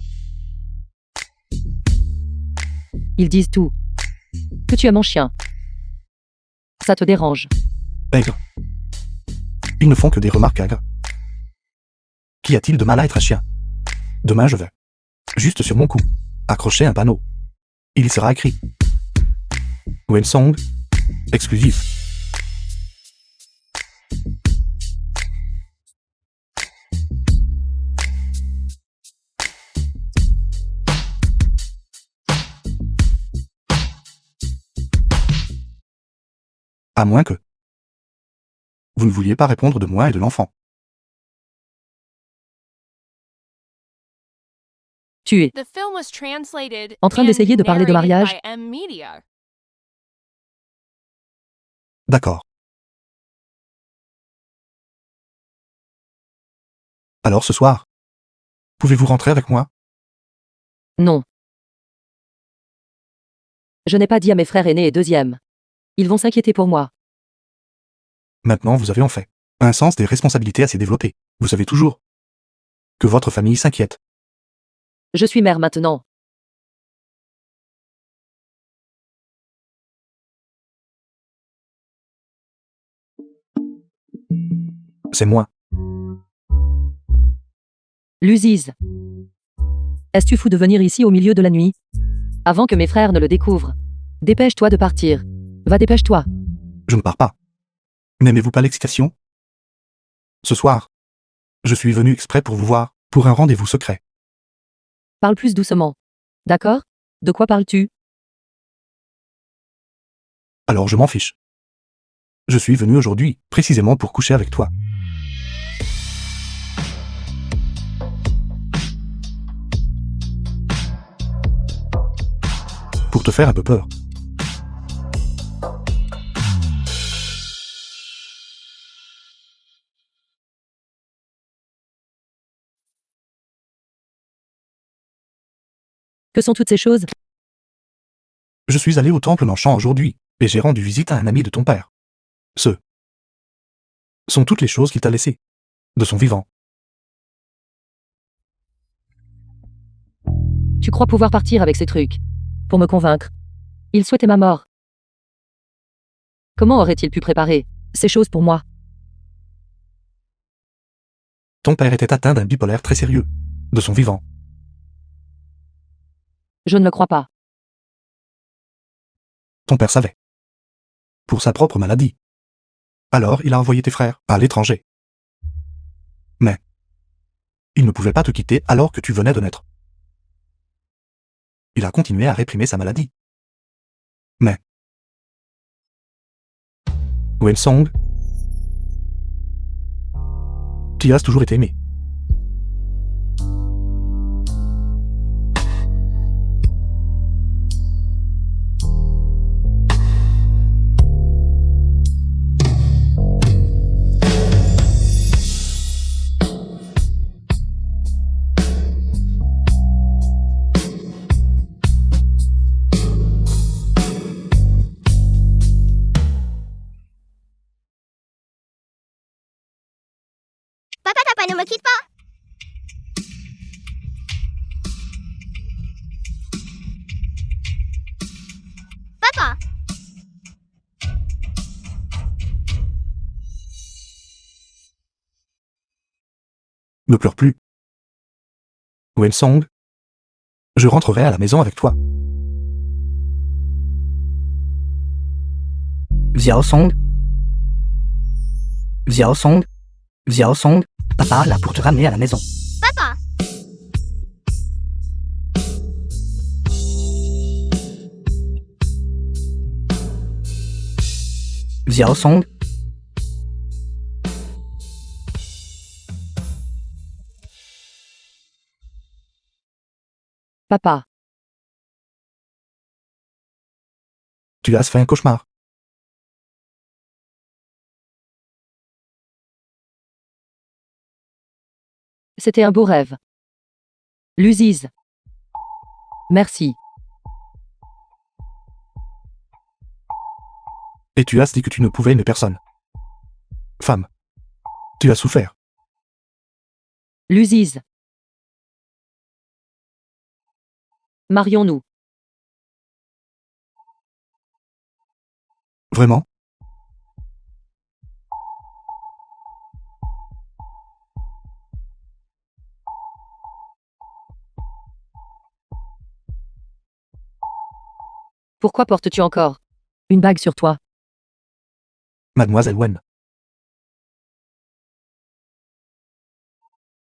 Ils disent tout. Que tu es mon chien. Ça te dérange. Aigre. Ils ne font que des remarques aigres. Qu'y a-t-il de mal à être un chien? Demain je vais, juste sur mon cou, accrocher un panneau. Il y sera écrit Wen Song, exclusif. À moins que vous ne vouliez pas répondre de moi et de l'enfant. Tu es The film was translated en train and d'essayer de parler de narrated mariage? by M Media. D'accord. Alors ce soir, pouvez-vous rentrer avec moi? Non. Je n'ai pas dit à mes frères aînés et deuxièmes. Ils vont s'inquiéter pour moi. Maintenant vous avez en fait un sens des responsabilités assez développé. Vous savez toujours que votre famille s'inquiète. Je suis mère maintenant. C'est moi. Luziz. Est-ce-tu fou de venir ici au milieu de la nuit? Avant que mes frères ne le découvrent. Dépêche-toi de partir. Va, dépêche-toi. Je ne pars pas. N'aimez-vous pas l'excitation? Ce soir, je suis venu exprès pour vous voir, pour un rendez-vous secret. Parle plus doucement. D'accord? De quoi parles-tu? Alors je m'en fiche. Je suis venu aujourd'hui, précisément pour coucher avec toi. Pour te faire un peu peur. Que sont toutes ces choses? Je suis allé au temple Nanshan aujourd'hui, et j'ai rendu visite à un ami de ton père. Ce sont toutes les choses qu'il t'a laissées, de son vivant. Tu crois pouvoir partir avec ces trucs? Pour me convaincre. Il souhaitait ma mort. Comment aurait-il pu préparer ces choses pour moi? Ton père était atteint d'un bipolaire très sérieux, de son vivant. Je ne le crois pas. Ton père savait. Pour sa propre maladie. Alors il a envoyé tes frères à l'étranger. Mais il ne pouvait pas te quitter alors que tu venais de naître. Il a continué à réprimer sa maladie. Mais Wen Song. Tu as toujours été aimé. Papa ne me quitte pas. Papa. Ne pleure plus. Wen Song. Je rentrerai à la maison avec toi. Xiao Song. Xiao Song. Xiao Song. Papa là pour te ramener à la maison. Papa. Xiao Song. Papa. Tu as fait un cauchemar. C'était un beau rêve. Luziz. Merci. Et tu as dit que tu ne pouvais aimer personne. Femme. Tu as souffert. Luziz. Marions-nous. Vraiment? Pourquoi portes-tu encore une bague sur toi? Mademoiselle Wen.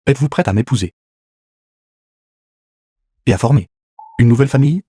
Êtes-vous prête à m'épouser? Et à former une nouvelle famille?